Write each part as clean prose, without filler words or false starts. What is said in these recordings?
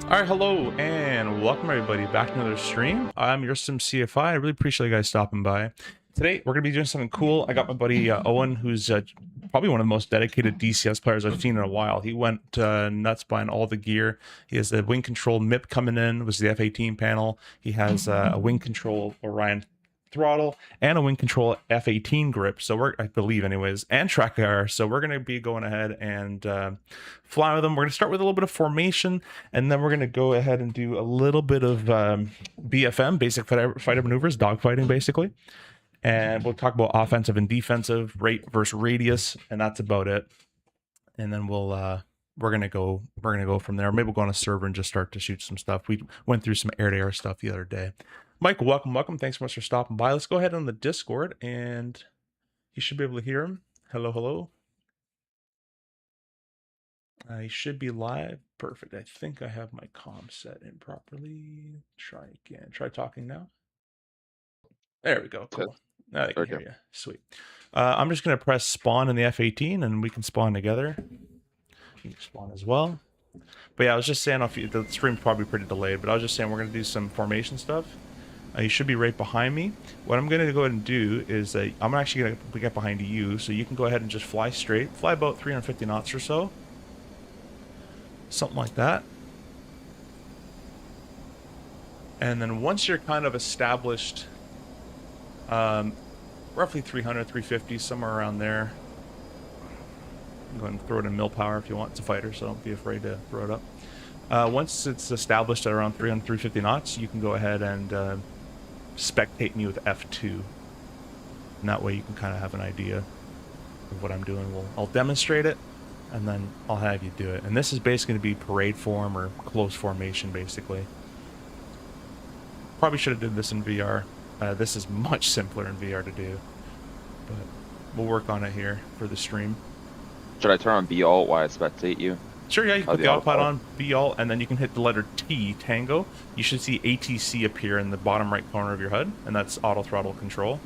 All right, hello and welcome everybody back to another stream. I'm Yoursimcfi. I really appreciate you guys stopping by. Today we're gonna be doing something cool. I got my buddy Owen, who's probably one of the most dedicated DCS players I've seen in a while. He went nuts buying all the gear. He has the wing control MIP coming in, was the F-18 panel. He has a wing control Orion throttle and a wing control F-18 grip, so I believe anyways, and track IR. So we're going to be going ahead and fly with them. We're going to start with a little bit of formation, and then we're going to go ahead and do a little bit of BFM, basic fighter maneuvers, dogfighting basically. And we'll talk about offensive and defensive, rate versus radius, and that's about it. And then we're gonna go from there. Maybe we'll go on a server and just start to shoot some stuff. We went through some air-to-air stuff the other day. Mike, welcome. Thanks so much for stopping by. Let's go ahead on the Discord, and you should be able to hear him. Hello. I should be live. Perfect. I think I have my comm set in properly. Try again. Try talking now. There we go. Cool. Now I can hear you. Sweet. I'm just going to press spawn in the F-18, and we can spawn together. You can spawn as well. But yeah, I was just saying, the stream's probably pretty delayed, but I was just saying we're going to do some formation stuff. You should be right behind me. What I'm going to go ahead and do is I'm actually going to get behind you, so you can go ahead and just fly straight. Fly about 350 knots or so. Something like that. And then once you're kind of established, roughly 300, 350, somewhere around there. Go ahead and throw it in mill power if you want. It's a fighter, so don't be afraid to throw it up. Once it's established at around 300, 350 knots, you can go ahead and spectate me with F2. And that way you can kind of have an idea of what I'm doing. I'll demonstrate it, and then I'll have you do it. And this is basically going to be parade form or close formation, basically. Probably should have did this in VR. This is much simpler in VR to do, but we'll work on it here for the stream. Should I turn on B-Alt while I spectate you? Sure, yeah, you can put the autopilot on, B-Alt, and then you can hit the letter T, Tango. You should see ATC appear in the bottom right corner of your HUD, and that's auto throttle control.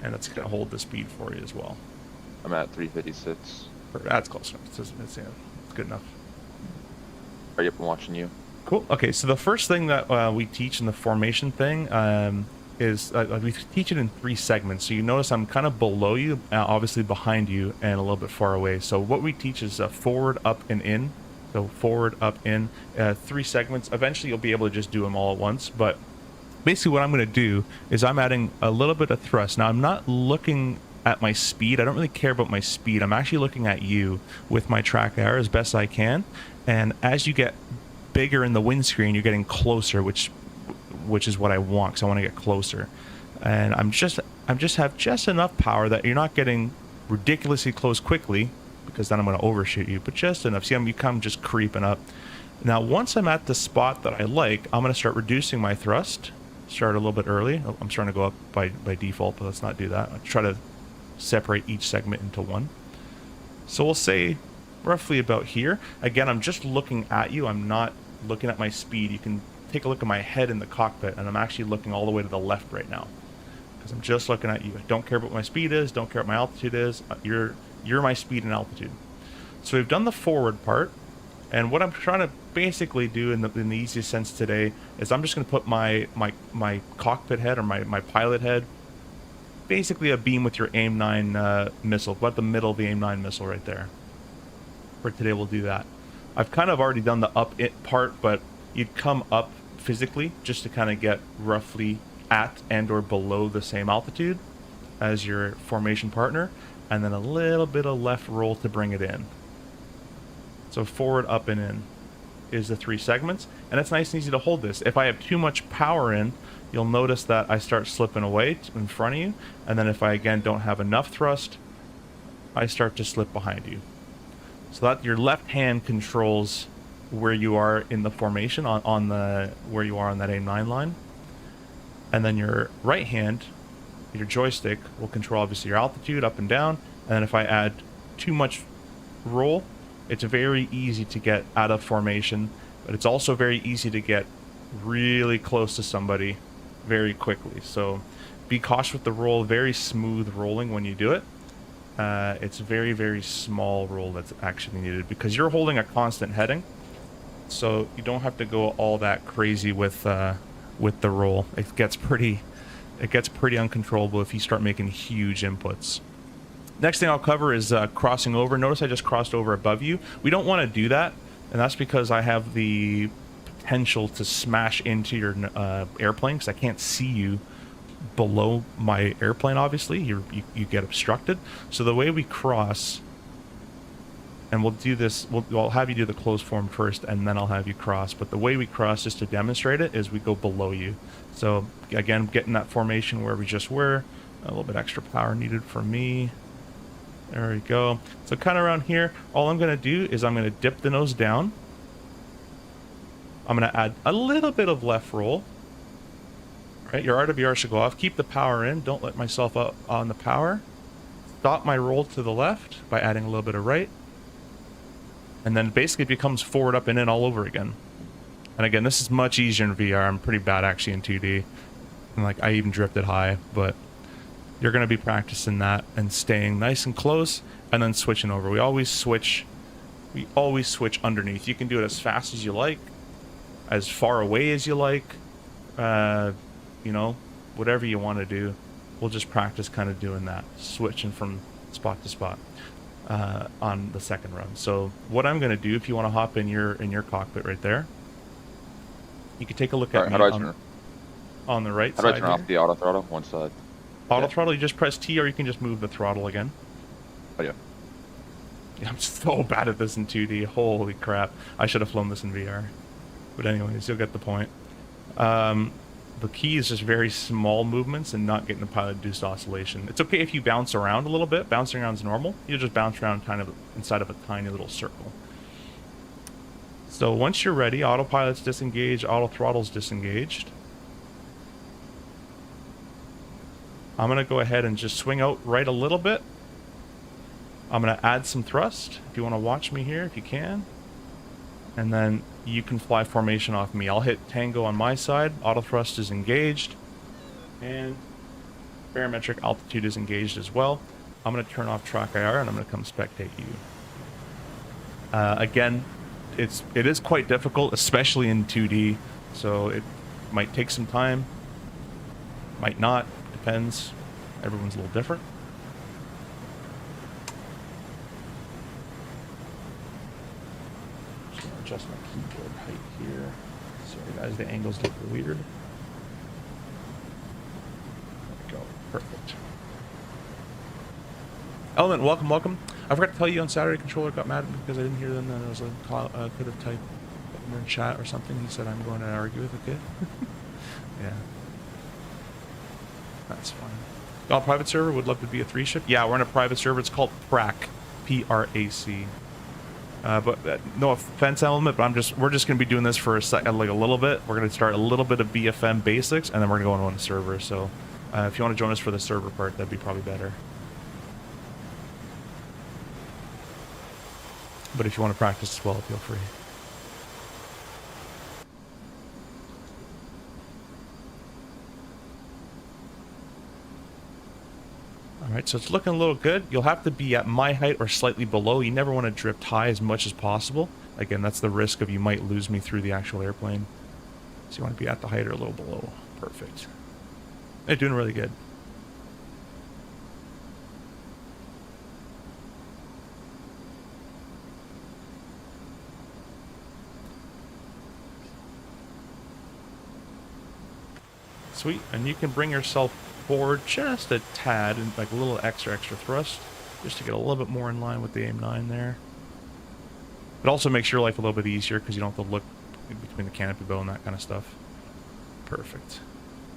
And that's going to hold the speed for you as well. I'm at 356. That's close enough. It's good enough. Are you up and watching you? Cool. Okay, so the first thing that we teach in the formation thing is we teach it in 3 segments. So you notice I'm kind of below you, obviously behind you, and a little bit far away. So what we teach is forward, up, and in. So forward, up, in, 3 segments. Eventually you'll be able to just do them all at once. But basically what I'm going to do is I'm adding a little bit of thrust. Now I'm not looking at my speed. I don't really care about my speed. I'm actually looking at you with my track IR as best I can. And as you get bigger in the windscreen, you're getting closer, which is what I want, because I want to get closer. And I'm just have just enough power that you're not getting ridiculously close quickly, because then I'm going to overshoot you, but just enough. See, you come just creeping up. Now once I'm at the spot that I like, I'm going to start reducing my thrust. Start a little bit early. I'm trying to go up by default, but let's not do that. I'll try to separate each segment into one. So we'll say roughly about here. Again, I'm just looking at you. I'm not looking at my speed. You can take a look at my head in the cockpit, and I'm actually looking all the way to the left right now, because I'm just looking at you. I don't care what my speed is, don't care what my altitude is. You're my speed and altitude. So we've done the forward part, and what I'm trying to basically do in the easiest sense today is I'm just going to put my cockpit head, or my pilot head, basically a beam with your AIM-9 missile, about the middle of the AIM-9 missile right there. For today we'll do that. I've kind of already done the up it part, but you'd come up physically just to kind of get roughly at and or below the same altitude as your formation partner, and then a little bit of left roll to bring it in. So forward, up, and in is the 3 segments, and it's nice and easy to hold this. If I have too much power in, you'll notice that I start slipping away in front of you, and then if I again don't have enough thrust, I start to slip behind you. So that your left hand controls where you are in the formation on where you are on that AIM-9 line, and then your right hand, your joystick, will control obviously your altitude up and down. And then if I add too much roll, it's very easy to get out of formation, but it's also very easy to get really close to somebody very quickly. So be cautious with the roll. Very smooth rolling when you do it. It's very, very small roll that's actually needed, because you're holding a constant heading. so you don't have to go all that crazy with the roll. It gets pretty uncontrollable if you start making huge inputs. Next thing I'll cover is crossing over. Notice I just crossed over above you. We don't want to do that, and that's because I have the potential to smash into your airplane, because I can't see you below my airplane. Obviously, you get obstructed. So the way we cross, and we'll do this, I'll have you do the closed form first, and then I'll have you cross. But the way we cross, just to demonstrate it, is we go below you. So again, getting that formation where we just were. A little bit extra power needed for me. There we go. So kind of around here, all I'm going to do is I'm going to dip the nose down. I'm going to add a little bit of left roll. Right, your RWR should go off. Keep the power in. Don't let myself up on the power. Stop my roll to the left by adding a little bit of right. And then basically it becomes forward, up, and in all over again. And again, this is much easier in VR. I'm pretty bad actually in 2D. And like I even drifted high, but you're going to be practicing that and staying nice and close and then switching over. We always switch underneath. You can do it as fast as you like, as far away as you like, you know, whatever you want to do. We'll just practice kind of doing that, switching from spot to spot on the second run. So what I'm going to do, if you want to hop in your cockpit right there, you can take a look at me on the right side. How do I turn off the auto throttle? One side. Auto throttle, you just press T, or you can just move the throttle again. Oh, yeah. Yeah, I'm so bad at this in 2D. Holy crap. I should have flown this in VR. But anyways, you'll get the point. The key is just very small movements and not getting the pilot-induced oscillation. It's okay if you bounce around a little bit. Bouncing around is normal. You just bounce around kind of inside of a tiny little circle. So once you're ready, autopilot's disengaged, auto throttle's disengaged. I'm going to go ahead and just swing out right a little bit. I'm going to add some thrust, if you want to watch me here, if you can. And then you can fly formation off me. I'll hit tango on my side. Auto thrust is engaged. And barometric altitude is engaged as well. I'm going to turn off track IR and I'm going to come spectate you. Again, it is quite difficult, especially in 2D. So it might take some time. Might not. Depends. Everyone's a little different. Just gonna adjust my keyboard height here. Sorry guys, the angles look weird. There we go. Perfect. Element, welcome. I forgot to tell you on Saturday, controller got mad because I didn't hear them. Then I was like, could have typed in chat or something. He said I'm going to argue with a kid. Yeah. That's fine. On private server, would love to be a 3-ship. Yeah, we're in a private server. It's called PRAC, P-R-A-C. But no offense, Element, but we're just gonna be doing this for like a little bit. We're gonna start a little bit of BFM basics, and then we're gonna go on a server. So, if you want to join us for the server part, that'd be probably better. But if you want to practice as well, feel free. Alright, so it's looking a little good. You'll have to be at my height or slightly below. You never want to drift high as much as possible. Again, that's the risk of you might lose me through the actual airplane. So you want to be at the height or a little below. Perfect. They're doing really good. Sweet, and you can bring yourself forward just a tad, and like a little extra thrust, just to get a little bit more in line with the AIM-9 there. It also makes your life a little bit easier because you don't have to look between the canopy bow and that kind of stuff. Perfect.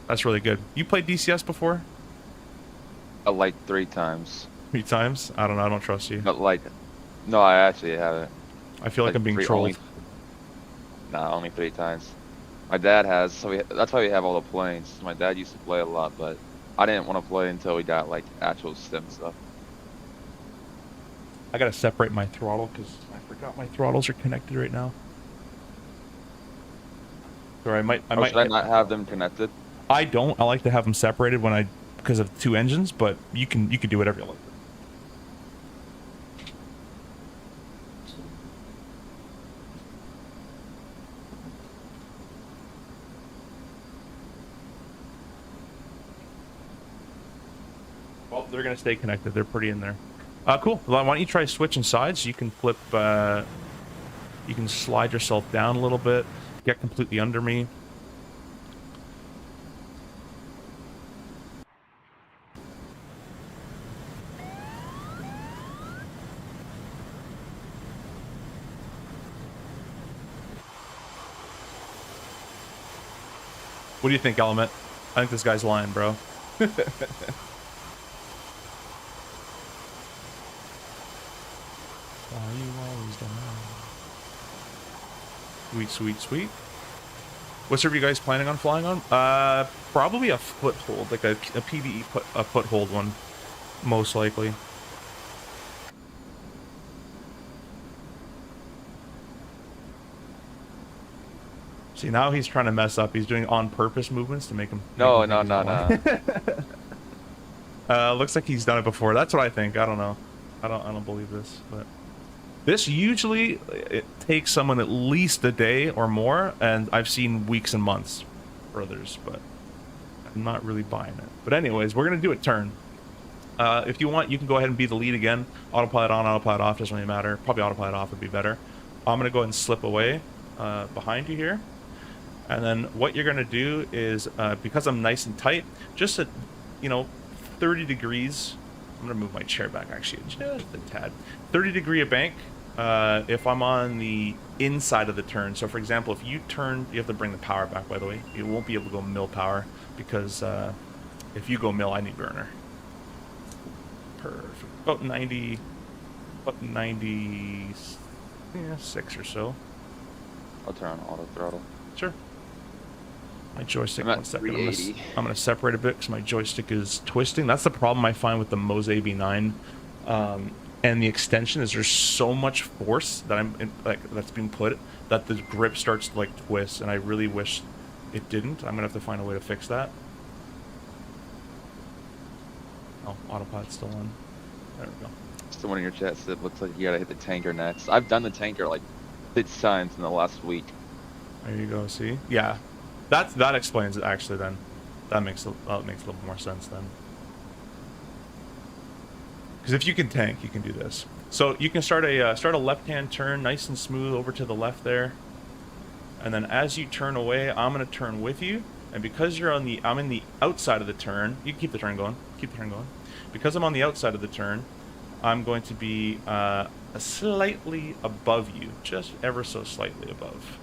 That's really good. You played DCS before? Like 3 times. 3 times? I don't know. I don't trust you. But like, no, I actually haven't. I feel like I'm being trolled. Nah, only 3 times. My dad has, so that's why we have all the planes. My dad used to play a lot, but I didn't want to play until we got like actual stim stuff. I gotta separate my throttle because I forgot my throttles are connected right now. Sorry, should I not have them connected? I don't. I like to have them separated because of 2 engines, but you can do whatever you like. Nope, they're gonna stay connected. They're pretty in there. Cool. Well, why don't you try switching sides? You can flip. You can slide yourself down a little bit. Get completely under me. What do you think, Element? I think this guy's lying, bro. Why you always down? Sweet, sweet, sweet. What server are you guys planning on flying on? Probably a foothold, like a PvE a foothold one, most likely. See, now he's trying to mess up. He's doing on purpose movements to make him. No. Looks like he's done it before. That's what I think. I don't know. I don't believe this, but this usually it takes someone at least a day or more, and I've seen weeks and months for others, but I'm not really buying it. But anyways, we're gonna do a turn. If you want, you can go ahead and be the lead again. Autopilot on, autopilot off, doesn't really matter. Probably autopilot off would be better. I'm gonna go ahead and slip away behind you here. And then what you're going to do is, because I'm nice and tight, just at, 30 degrees. I'm going to move my chair back, actually, just a tad. 30-degree bank if I'm on the inside of the turn. So, for example, if you turn, you have to bring the power back, by the way. You won't be able to go mill power because if you go mill, I need burner. Perfect. About 96 or so. I'll turn on auto throttle. Sure. My joystick, I'm at 1 second. I'm gonna 380. separate a bit because my joystick is twisting. That's the problem I find with the Moza AB9 and the extension is there's so much force that that's being put that the grip starts to like twist, and I really wish it didn't. I'm gonna have to find a way to fix that. Oh, autopilot's still on. There we go. Someone in your chat said, looks like you gotta hit the tanker next. I've done the tanker like 6 times in the last week. There you go. See, yeah, that explains it actually. Then that makes a little more sense then. Because if you can tank, you can do this. So you can start a left-hand turn, nice and smooth over to the left there, and then as you turn away, I'm gonna turn with you. And because I'm in the outside of the turn, you can keep the turn going. Keep the turn going. Because I'm on the outside of the turn, I'm going to be slightly above you, just ever so slightly above.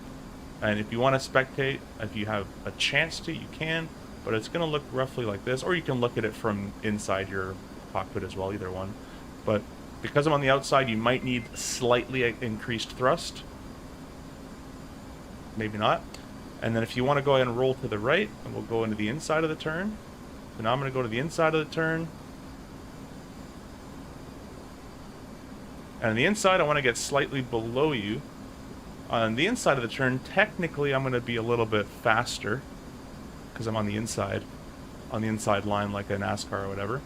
And if you want to spectate, if you have a chance to, you can, but it's going to look roughly like this, or you can look at it from inside your cockpit as well, either one. But because I'm on the outside, you might need slightly increased thrust. Maybe not. And then if you want to go ahead and roll to the right, and we'll go into the inside of the turn. So now I'm going to go to the inside of the turn. And on the inside, I want to get slightly below you. On the inside of the turn, technically, I'm going to be a little bit faster because I'm on the inside line like a NASCAR or whatever.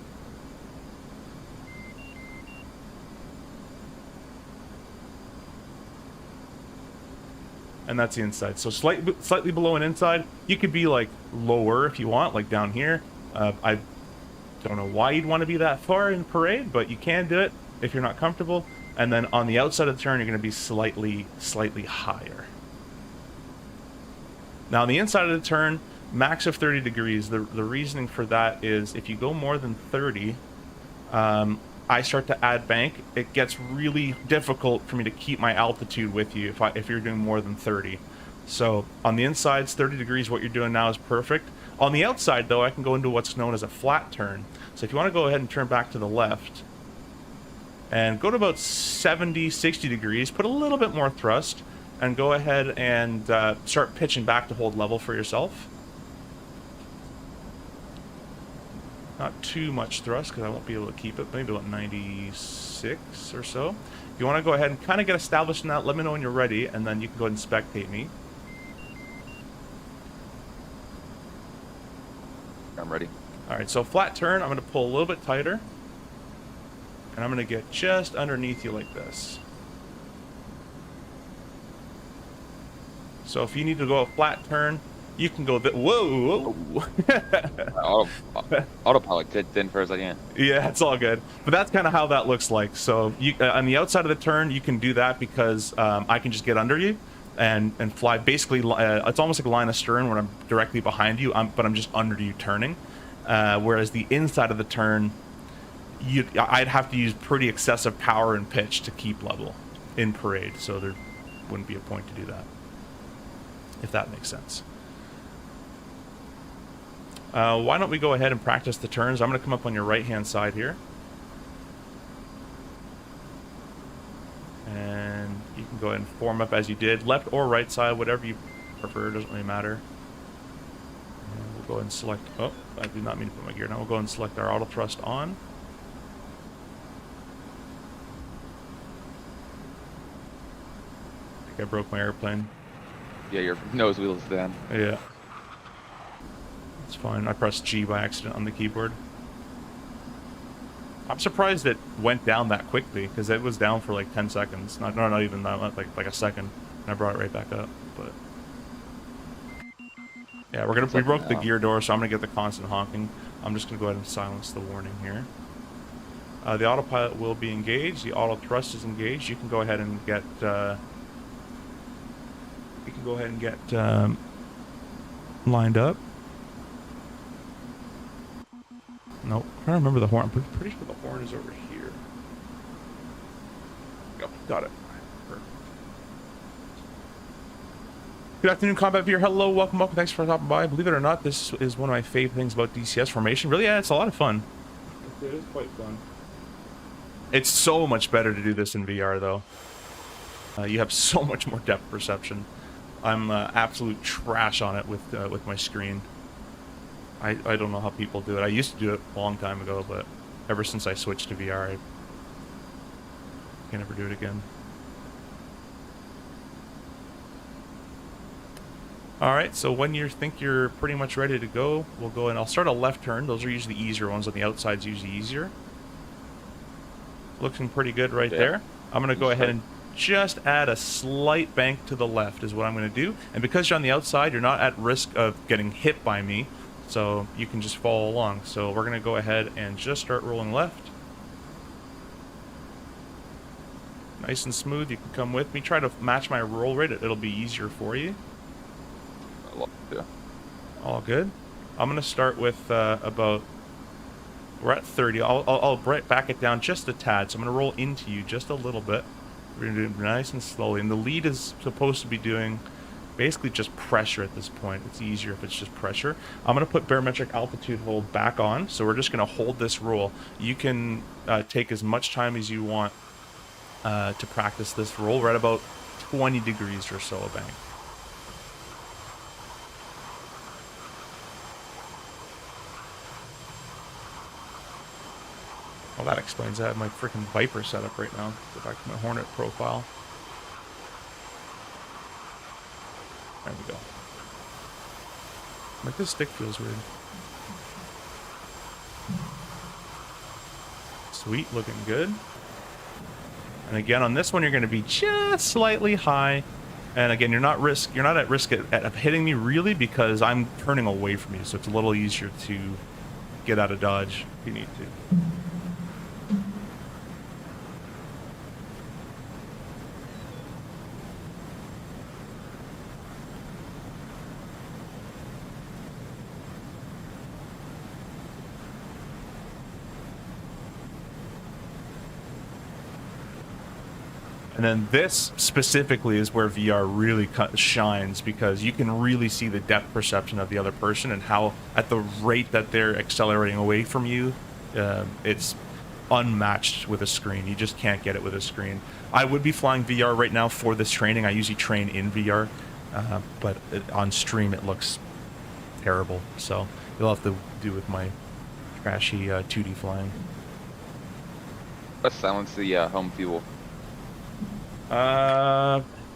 And that's the inside. So slightly below and inside. You could be like lower if you want, like down here. I don't know why you'd want to be that far in parade, but you can do it if you're not comfortable. And then on the outside of the turn, you're going to be slightly higher. Now on the inside of the turn, max of 30 degrees. The reasoning for that is if you go more than 30, I start to add bank. It gets really difficult for me to keep my altitude with you if you're doing more than 30. So on the insides, 30 degrees, what you're doing now is perfect. On the outside, though, I can go into what's known as a flat turn. So if you want to go ahead and turn back to the left, and go to about 70, 60 degrees, put a little bit more thrust, and go ahead and start pitching back to hold level for yourself. Not too much thrust, because I won't be able to keep it, maybe about 96 or so. If you want to go ahead and kind of get established in that, let me know when you're ready, and then you can go ahead and spectate me. I'm ready. Alright, so flat turn, I'm going to pull a little bit tighter. And I'm going to get just underneath you like this. So if you need to go a flat turn, You can go. Whoa, whoa. Autopilot kicked in for a second. Yeah, it's all good. But that's kind of how that looks like. So you, on the outside of the turn, you can do that because I can just get under you and fly. Basically, it's almost like a line of stern when I'm directly behind you, but I'm just under you turning. Whereas the inside of the turn, I'd have to use pretty excessive power and pitch to keep level in parade. So there wouldn't be a point to do that, if that makes sense. Why don't we go ahead and practice the turns? I'm going to come up on your right-hand side here. And you can go ahead and form up as you did. Left or right side, whatever you prefer, doesn't really matter. And we'll go ahead and select... Oh, I did not mean to put my gear. Now we'll go ahead and select our auto thrust on. I think I broke my airplane. Yeah, your nose wheel is down. Yeah. It's fine. I pressed G by accident on the keyboard. I'm surprised it went down that quickly because it was down for like 10 seconds. Not even that, like a second. And I brought it right back up. But yeah, we broke the gear door, so I'm gonna get the constant honking. I'm just gonna go ahead and silence the warning here. The autopilot will be engaged. The auto thrust is engaged. You can go ahead and get. Lined up. Nope. I'm trying to remember the horn. I'm pretty sure the horn is over here. Yep, got it. Perfect. Good afternoon, Combat Viewer. Hello, welcome. Thanks for stopping by. Believe it or not, this is one of my favorite things about DCS formation. Really, yeah, it's a lot of fun. It is quite fun. It's so much better to do this in VR, though. You have so much more depth perception. I'm absolute trash on it with my screen. I don't know how people do it. I used to do it a long time ago, but ever since I switched to VR, I can never do it again. Alright, so when you think you're pretty much ready to go, we'll go and I'll start a left turn. Those are usually the easier ones. On the outside's usually easier. Looking pretty good right there. I'm going to go ahead and just add a slight bank to the left is what I'm going to do. And because you're on the outside, you're not at risk of getting hit by me. So you can just follow along. So we're going to go ahead and just start rolling left. Nice and smooth. You can come with me. Try to match my roll rate. It'll be easier for you. Yeah. All good. I'm going to start with about... We're at 30. I'll back it down just a tad. So I'm going to roll into you just a little bit. We're going to do it nice and slowly. And the lead is supposed to be doing... basically just pressure at this point. It's easier if it's just pressure. I'm going to put barometric altitude hold back on, so we're just going to hold this roll. You can take as much time as you want to practice this roll. We're at about 20 degrees or so of bank. Well, that explains that. I have my freaking Viper set up right now. Go back to my Hornet profile. There we go. Like, this stick feels weird. Sweet, looking good. And again, on this one, you're going to be just slightly high. And again, you're not at risk of hitting me really because I'm turning away from you, so it's a little easier to get out of dodge if you need to. And then this specifically is where VR really shines because you can really see the depth perception of the other person and how at the rate that they're accelerating away from you, it's unmatched with a screen. You just can't get it with a screen. I would be flying VR right now for this training. I usually train in VR, but on stream it looks terrible. So you'll have to do with my trashy 2D flying. Let's silence the home fuel. Is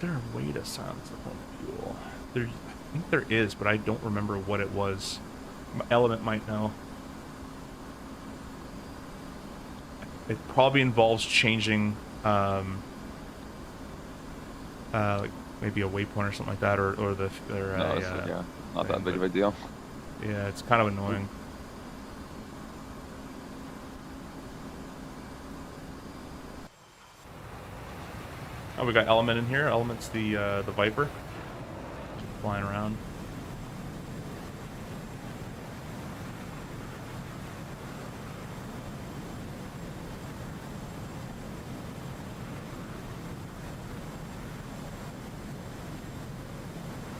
there a way to silence the home fuel? I think there is, but I don't remember what it was. Element might know. It probably involves changing like maybe a waypoint or something like that, or No, it's like, yeah, not that big of a deal. Yeah, it's kind of annoying. Oh, we got Element in here. Element's the Viper. Just flying around.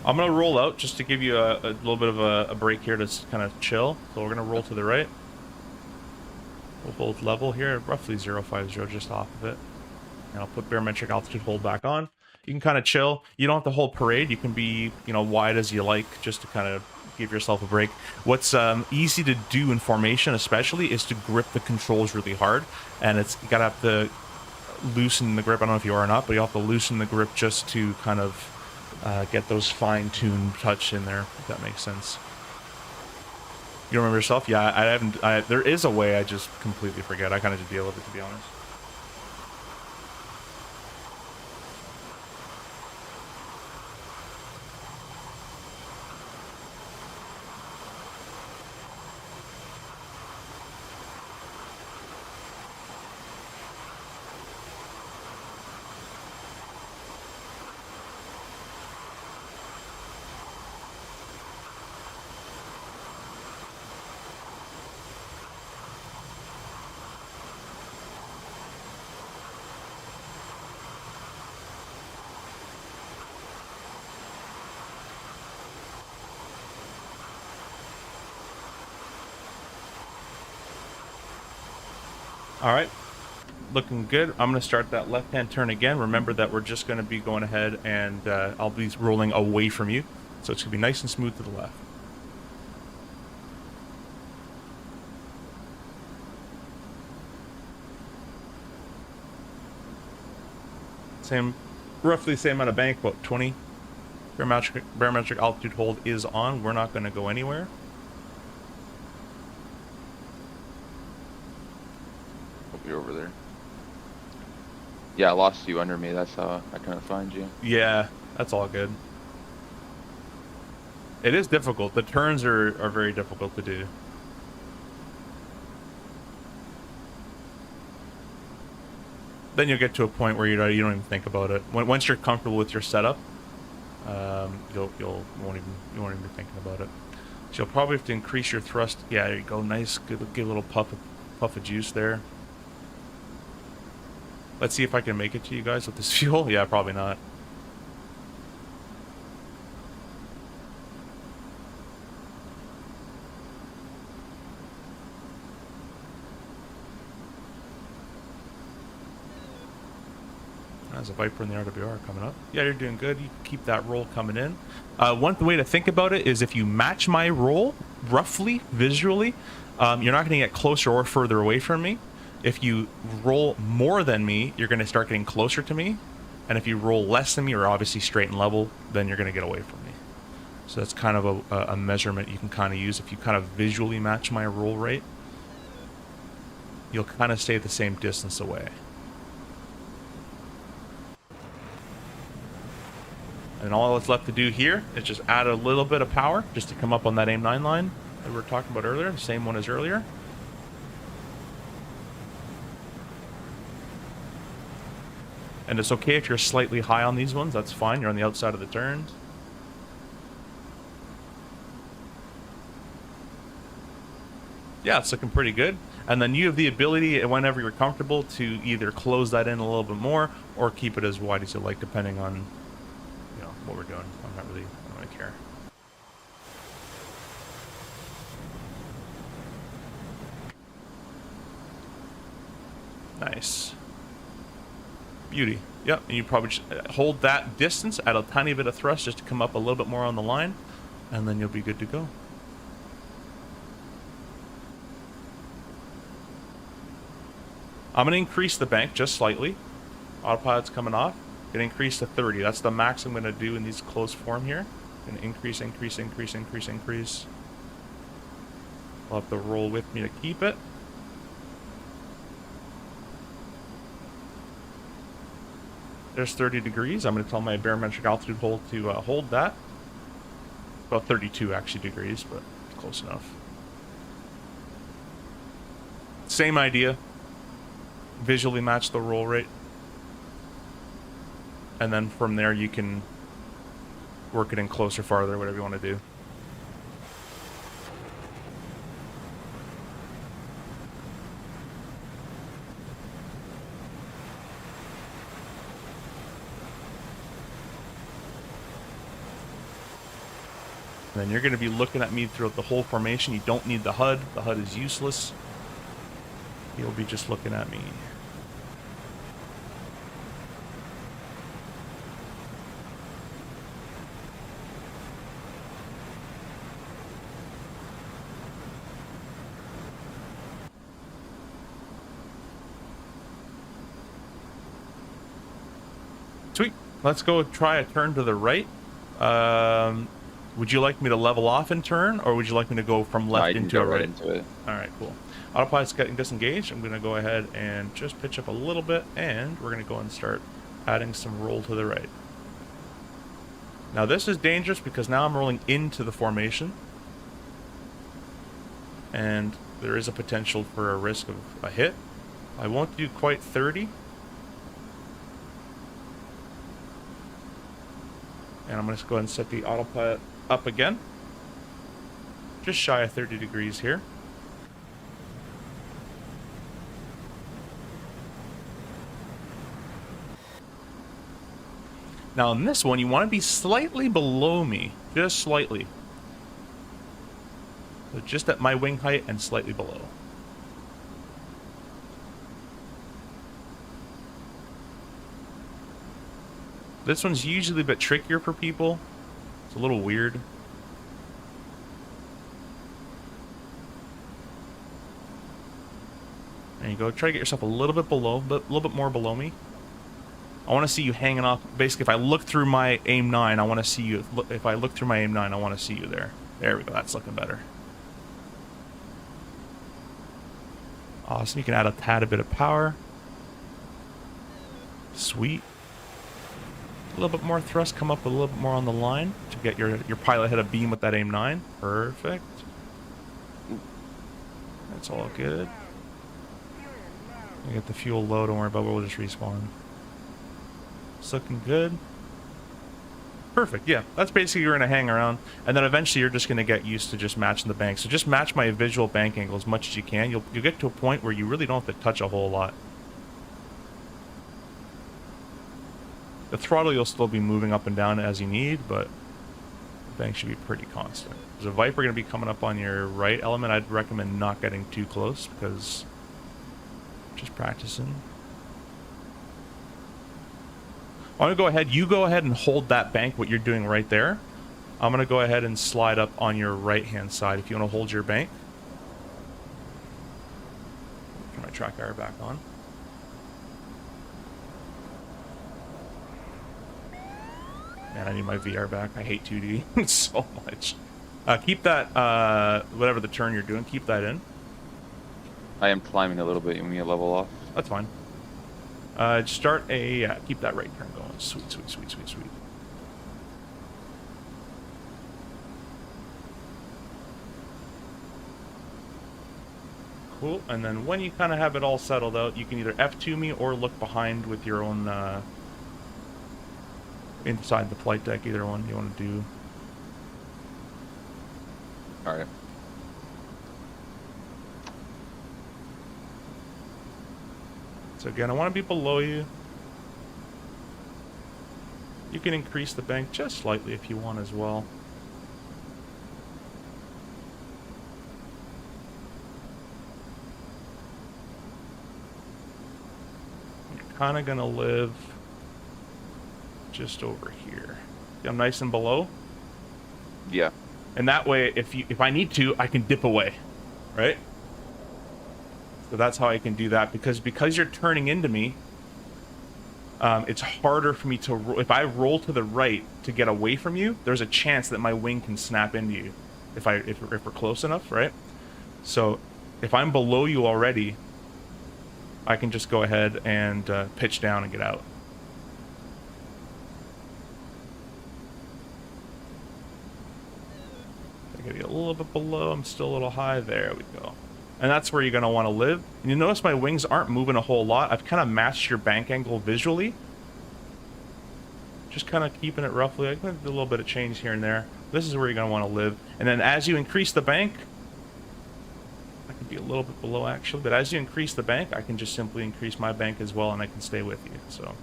I'm gonna roll out just to give you a little bit of a break here to kind of chill. So we're gonna roll to the right. We'll hold level here, roughly 050, just off of it. And I'll put barometric altitude hold back on. You can kind of chill. You don't have to hold parade. You can be, you know, wide as you like, just to kind of give yourself a break. What's easy to do in formation, especially, is to grip the controls really hard. And it's you gotta have to loosen the grip. I don't know if you are or not, but you have to loosen the grip just to kind of get those fine-tuned touch in there, if that makes sense. You don't remember yourself? Yeah, I haven't. There is a way. I just completely forget. I kind of just deal with it, to be honest. All right, looking good. I'm going to start that left-hand turn again. Remember that we're just going to be going ahead and I'll be rolling away from you. So it's going to be nice and smooth to the left. Same, roughly the same amount of bank, about 20. Barometric altitude hold is on. We're not going to go anywhere. You're over there. Yeah, I lost you under me. That's how I couldn't find you. Yeah, that's all good. It is difficult. The turns are very difficult to do. Then you'll get to a point where you don't even think about it. Once you're comfortable with your setup, you won't even be thinking about it. So you'll probably have to increase your thrust. Yeah, there you go. Nice, good, give a little puff of juice there. Let's see if I can make it to you guys with this fuel. Yeah, probably not. There's a Viper in the RWR coming up. Yeah, you're doing good. You keep that roll coming in. One way to think about it is if you match my roll, roughly, visually, you're not going to get closer or further away from me. If you roll more than me, you're going to start getting closer to me. And if you roll less than me, or obviously straight and level, then you're going to get away from me. So that's kind of a measurement you can kind of use. If you kind of visually match my roll rate, you'll kind of stay the same distance away. And all that's left to do here is just add a little bit of power just to come up on that aim 9 line that we were talking about earlier, the same one as earlier. And it's okay if you're slightly high on these ones, that's fine. You're on the outside of the turns. Yeah, it's looking pretty good. And then you have the ability, whenever you're comfortable, to either close that in a little bit more or keep it as wide as you like, depending on, you know, what we're doing. I don't really care. Nice. Beauty. Yep, and you probably just hold that distance, add a tiny bit of thrust just to come up a little bit more on the line, and then you'll be good to go. I'm going to increase the bank just slightly. Autopilot's coming off. Going to increase to 30. That's the max I'm going to do in these closed form here. Going to increase. I'll have to roll with me to keep it. There's 30 degrees. I'm going to tell my barometric altitude hold to hold that. About 32 actually degrees, but close enough. Same idea. Visually match the roll rate. And then from there you can work it in closer, farther, whatever you want to do. And then you're going to be looking at me throughout the whole formation. You don't need the HUD. The HUD is useless. You'll be just looking at me. Sweet. Let's go try a turn to the right. Would you like me to level off and turn, or would you like me to go from left into a right? Into it. All right, cool. Autopilot's getting disengaged. I'm going to go ahead and just pitch up a little bit, and we're going to go and start adding some roll to the right. Now this is dangerous because now I'm rolling into the formation, and there is a potential for a risk of a hit. I won't do quite 30. And I'm going to go ahead and set the autopilot up again. Just shy of 30 degrees here. Now in this one, you want to be slightly below me. Just slightly. So just at my wing height and slightly below. This one's usually a bit trickier for people. It's a little weird. There you go. Try to get yourself a little bit below, but a little bit more below me. I want to see you hanging off. Basically, if I look through my aim 9, I want to see you. If I look through my aim 9, I want to see you there. There we go. That's looking better. Awesome. You can add a tad a bit of power. Sweet. A little bit more thrust, come up a little bit more on the line to get your pilot hit a beam with that aim 9. Perfect. That's all good. You get the fuel low, don't worry about it, we'll just respawn. It's looking good. Perfect, yeah. That's basically you're going to hang around, and then eventually you're just going to get used to just matching the bank. So just match my visual bank angle as much as you can. You'll get to a point where you really don't have to touch a whole lot. The throttle you'll still be moving up and down as you need, but the bank should be pretty constant. There's a Viper going to be coming up on your right element. I'd recommend not getting too close because just practicing. I'm going to go ahead. You go ahead and hold that bank, what you're doing right there. I'm going to go ahead and slide up on your right-hand side if you want to hold your bank. Turn my track error back on. Man, I need my VR back. I hate 2D so much. Keep that, whatever the turn you're doing, keep that in. I am climbing a little bit. You want me to level off? That's fine. Start a, yeah, keep that right turn going. Sweet, sweet, sweet, sweet, sweet. Cool, and then when you kind of have it all settled out, you can either F2 me or look behind with your own, inside the flight deck, either one you want to do. Alright. So again, I want to be below you. You can increase the bank just slightly if you want as well. You're kind of going to live just over here. I'm nice and below. Yeah. And that way, if I need to, I can dip away, right? So that's how I can do that, because you're turning into me, it's harder for me to, if I roll to the right to get away from you, there's a chance that my wing can snap into you if we're close enough, right? So if I'm below you already, I can just go ahead and pitch down and get out. I gotta get a little bit below. I'm still a little high. There we go. And that's where you're going to want to live. And you notice my wings aren't moving a whole lot. I've kind of matched your bank angle visually. Just kind of keeping it roughly. I can do a little bit of change here and there. This is where you're going to want to live. And then as you increase the bank, I can be a little bit below actually, but as you increase the bank, I can just simply increase my bank as well and I can stay with you. So,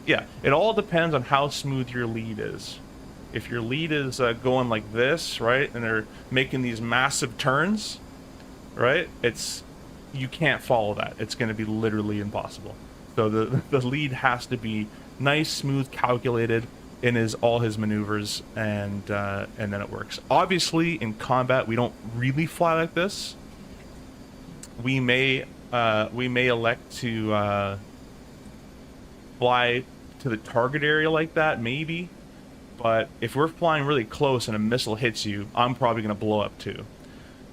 yeah, it all depends on how smooth your lead is. If your lead is going like this, right, and they're making these massive turns, right, you can't follow that. It's going to be literally impossible. So the lead has to be nice, smooth, calculated in all his maneuvers, and then it works. Obviously, in combat, we don't really fly like this. We may elect to fly to the target area like that, maybe. But if we're flying really close and a missile hits you, I'm probably going to blow up too.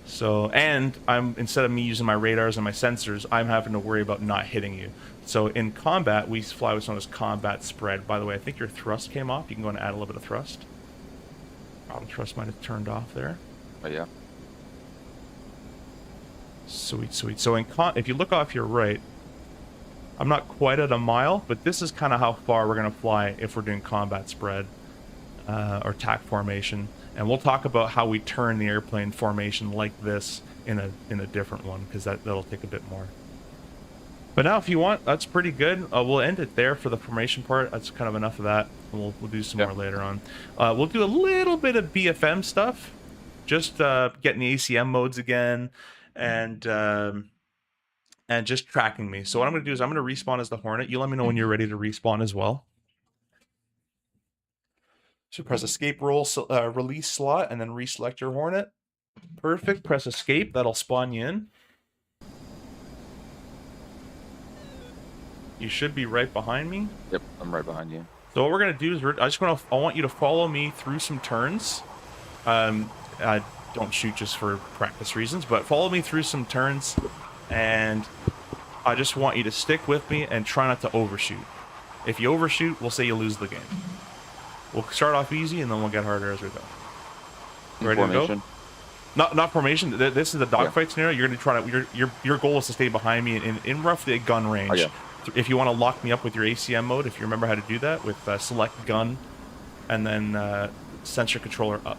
So, and instead of me using my radars and my sensors, I'm having to worry about not hitting you. So in combat, we fly what's known as combat spread. By the way, I think your thrust came off. You can go and add a little bit of thrust. Oh, the thrust might have turned off there. Oh, yeah. Sweet, sweet. So if you look off your right, I'm not quite at a mile, but this is kind of how far we're going to fly if we're doing combat spread or TAC formation. And we'll talk about how we turn the airplane formation like this in a different one, because that'll take a bit more. But now, if you want, that's pretty good. We'll end it there for the formation part. That's kind of enough of that. We'll do some more later on. We'll do a little bit of BFM stuff, just getting the ACM modes again, and just tracking me. So what I'm going to do is I'm going to respawn as the Hornet. You let me know when you're ready to respawn as well. So press escape roll, release slot, and then reselect your Hornet. Perfect. Press escape. That'll spawn you in. You should be right behind me. Yep, I'm right behind you. So what we're gonna do is I want you to follow me through some turns. I don't shoot just for practice reasons, but follow me through some turns, and I just want you to stick with me and try not to overshoot. If you overshoot, we'll say you lose the game. We'll start off easy, and then we'll get harder as we go. Ready Formation. to go? Not formation. This is a dogfight scenario. You're gonna try to. Your goal is to stay behind me in roughly a gun range. Oh, yeah. If you want to lock me up with your ACM mode, if you remember how to do that with select gun, and then sensor controller up.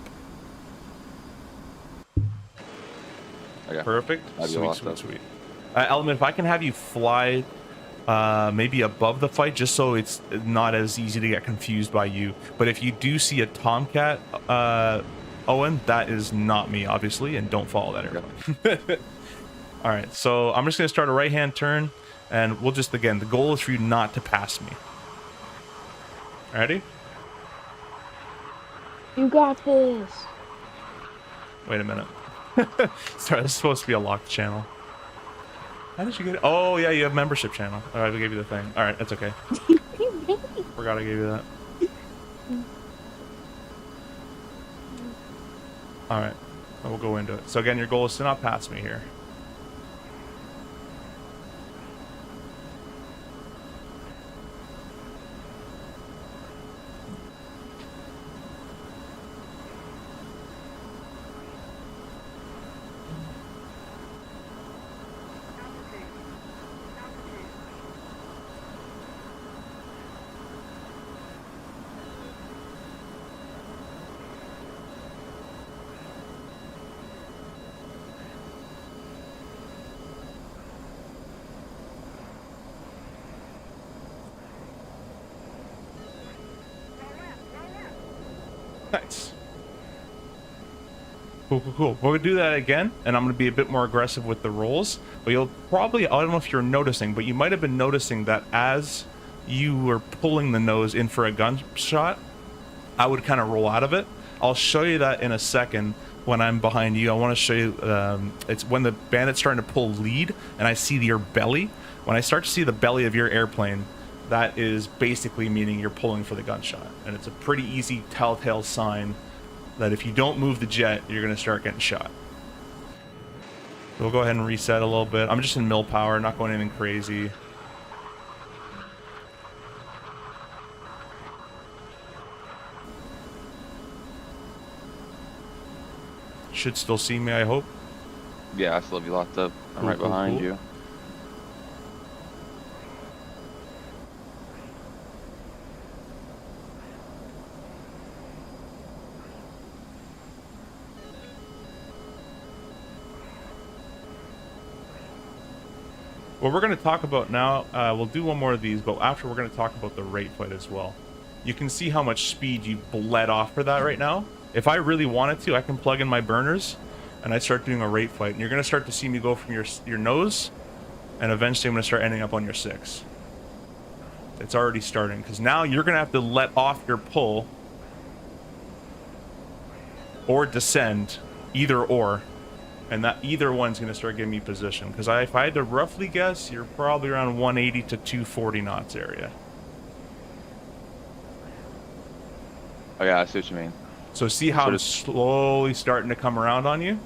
Okay. Perfect. Sweet. Sweet. Element, if I can have you fly maybe above the fight, just so it's not as easy to get confused by you. But if you do see a Tomcat, Owen, that is not me, obviously, and don't follow that airplane. All right, so I'm just going to start a right-hand turn, and we'll just, again, the goal is for you not to pass me. Ready? You got this. Wait a minute. Sorry, this is supposed to be a locked channel. How did you get it? Oh, yeah, you have membership channel. All right, we gave you the thing. All right, that's okay. Forgot I gave you that. All right, we'll go into it. So again, your goal is to not pass me here. Nice. Cool. We're going to do that again, and I'm going to be a bit more aggressive with the rolls. But you'll probably, I don't know if you're noticing, but you might have been noticing that as you were pulling the nose in for a gunshot, I would kind of roll out of it. I'll show you that in a second when I'm behind you. I want to show you, it's when the bandit's starting to pull lead, and I see your belly. When I start to see the belly of your airplane, that is basically meaning you're pulling for the gunshot. And it's a pretty easy telltale sign that if you don't move the jet, you're going to start getting shot. So we'll go ahead and reset a little bit. I'm just in mill power, not going anything crazy. Should still see me, I hope. Yeah, I still have you locked up. I'm Cool, right cool, behind cool. you. What we're going to talk about now, we'll do one more of these, but after we're going to talk about the rate fight as well. You can see how much speed you bled off for that right now. If I really wanted to, I can plug in my burners and I start doing a rate fight. And you're going to start to see me go from your nose, and eventually I'm going to start ending up on your 6. It's already starting, because now you're going to have to let off your pull or descend, either or. And that either one's going to start giving me position. Because if I had to roughly guess, you're probably around 180 to 240 knots area. Oh yeah, I see what you mean. So see how I'm slowly starting to come around on you?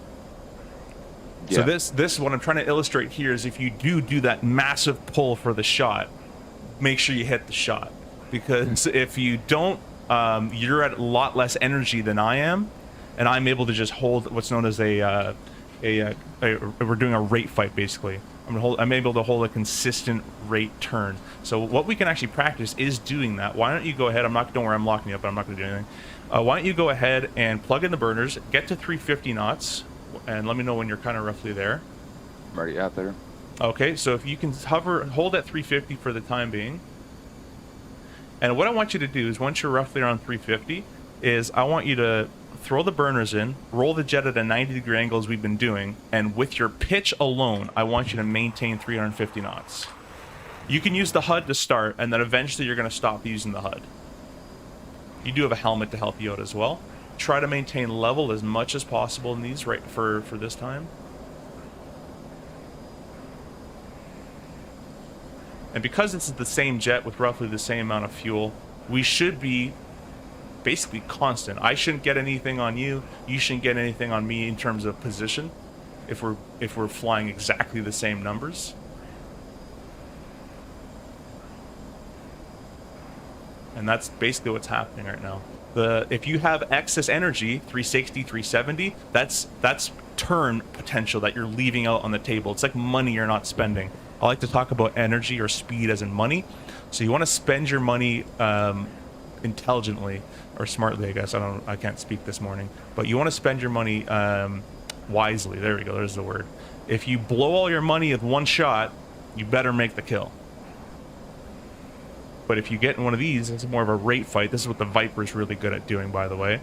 Yeah. So this what I'm trying to illustrate here is if you do that massive pull for the shot, make sure you hit the shot. Because if you don't, you're at a lot less energy than I am. And I'm able to just hold what's known as we're doing a rate fight, basically. I'm able to hold a consistent rate turn. So what we can actually practice is doing that. Why don't you go ahead? Don't worry, I'm locking you up, but I'm not going to do anything. Why don't you go ahead and plug in the burners, get to 350 knots, and let me know when you're kind of roughly there. I'm already out there. Okay, so if you can hold at 350 for the time being. And what I want you to do is once you're roughly around 350, is I want you to throw the burners in, roll the jet at a 90-degree angle as we've been doing, and with your pitch alone, I want you to maintain 350 knots. You can use the HUD to start, and then eventually you're going to stop using the HUD. You do have a helmet to help you out as well. Try to maintain level as much as possible in these right for this time. And because this is the same jet with roughly the same amount of fuel, we should be basically constant. I shouldn't get anything on you. You shouldn't get anything on me in terms of position if we're flying exactly the same numbers. And that's basically what's happening right now. If you have excess energy, 360, 370, that's turn potential that you're leaving out on the table. It's like money you're not spending. I like to talk about energy or speed as in money. So you want to spend your money intelligently or smartly, I guess. I can't speak this morning, but you want to spend your money wisely. There we go. There's the word. If you blow all your money with one shot, you better make the kill. But if you get in one of these, it's more of a rate fight. This is what the Viper's really good at doing, by the way.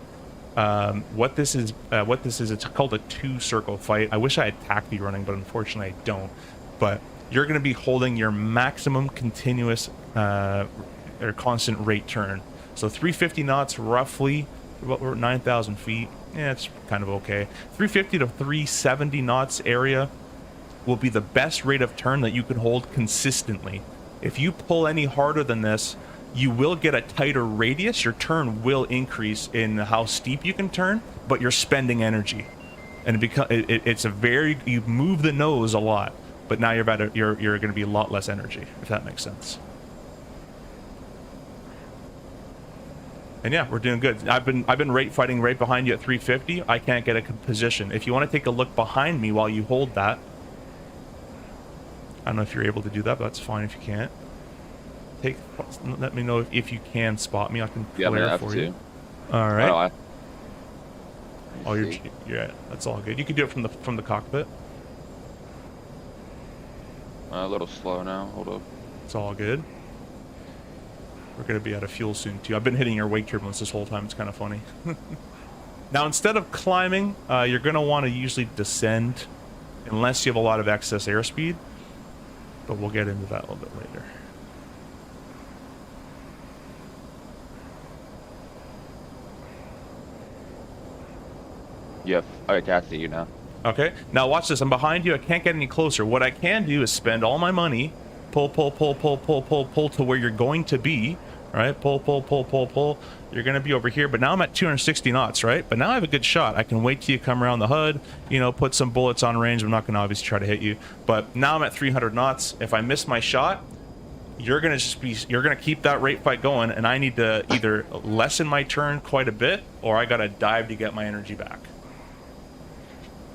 What this is, it's called a 2-circle fight. I wish I had TACV running, but unfortunately I don't. But you're going to be holding your maximum continuous or constant rate turn. So 350 knots, roughly, about 9,000 feet. Yeah, it's kind of okay. 350 to 370 knots area will be the best rate of turn that you can hold consistently. If you pull any harder than this, you will get a tighter radius. Your turn will increase in how steep you can turn, but you're spending energy. And it's a very, you move the nose a lot, but now you're going to be a lot less energy, if that makes sense. And yeah, we're doing good. I've been rate fighting right behind you at 350. I can't get a position. If you want to take a look behind me while you hold that, I don't know if you're able to do that, but that's fine if you can't. Let me know if you can spot me. I can flare for you. All right. Oh, you're that's all good. You can do it from the cockpit. A little slow now. Hold up. It's all good. We're going to be out of fuel soon, too. I've been hitting your wake turbulence this whole time. It's kind of funny. Now, instead of climbing, you're going to want to usually descend unless you have a lot of excess airspeed. But we'll get into that a little bit later. Yep. I can't see you now. Okay. Now, watch this. I'm behind you. I can't get any closer. What I can do is spend all my money, pull to where you're going to be. All right, pull. You're going to be over here, but now I'm at 260 knots, right? But now I have a good shot. I can wait till you come around the HUD, you know, put some bullets on range. I'm not going to obviously try to hit you, but now I'm at 300 knots. If I miss my shot, you're going to keep that rate fight going, and I need to either lessen my turn quite a bit, or I got to dive to get my energy back.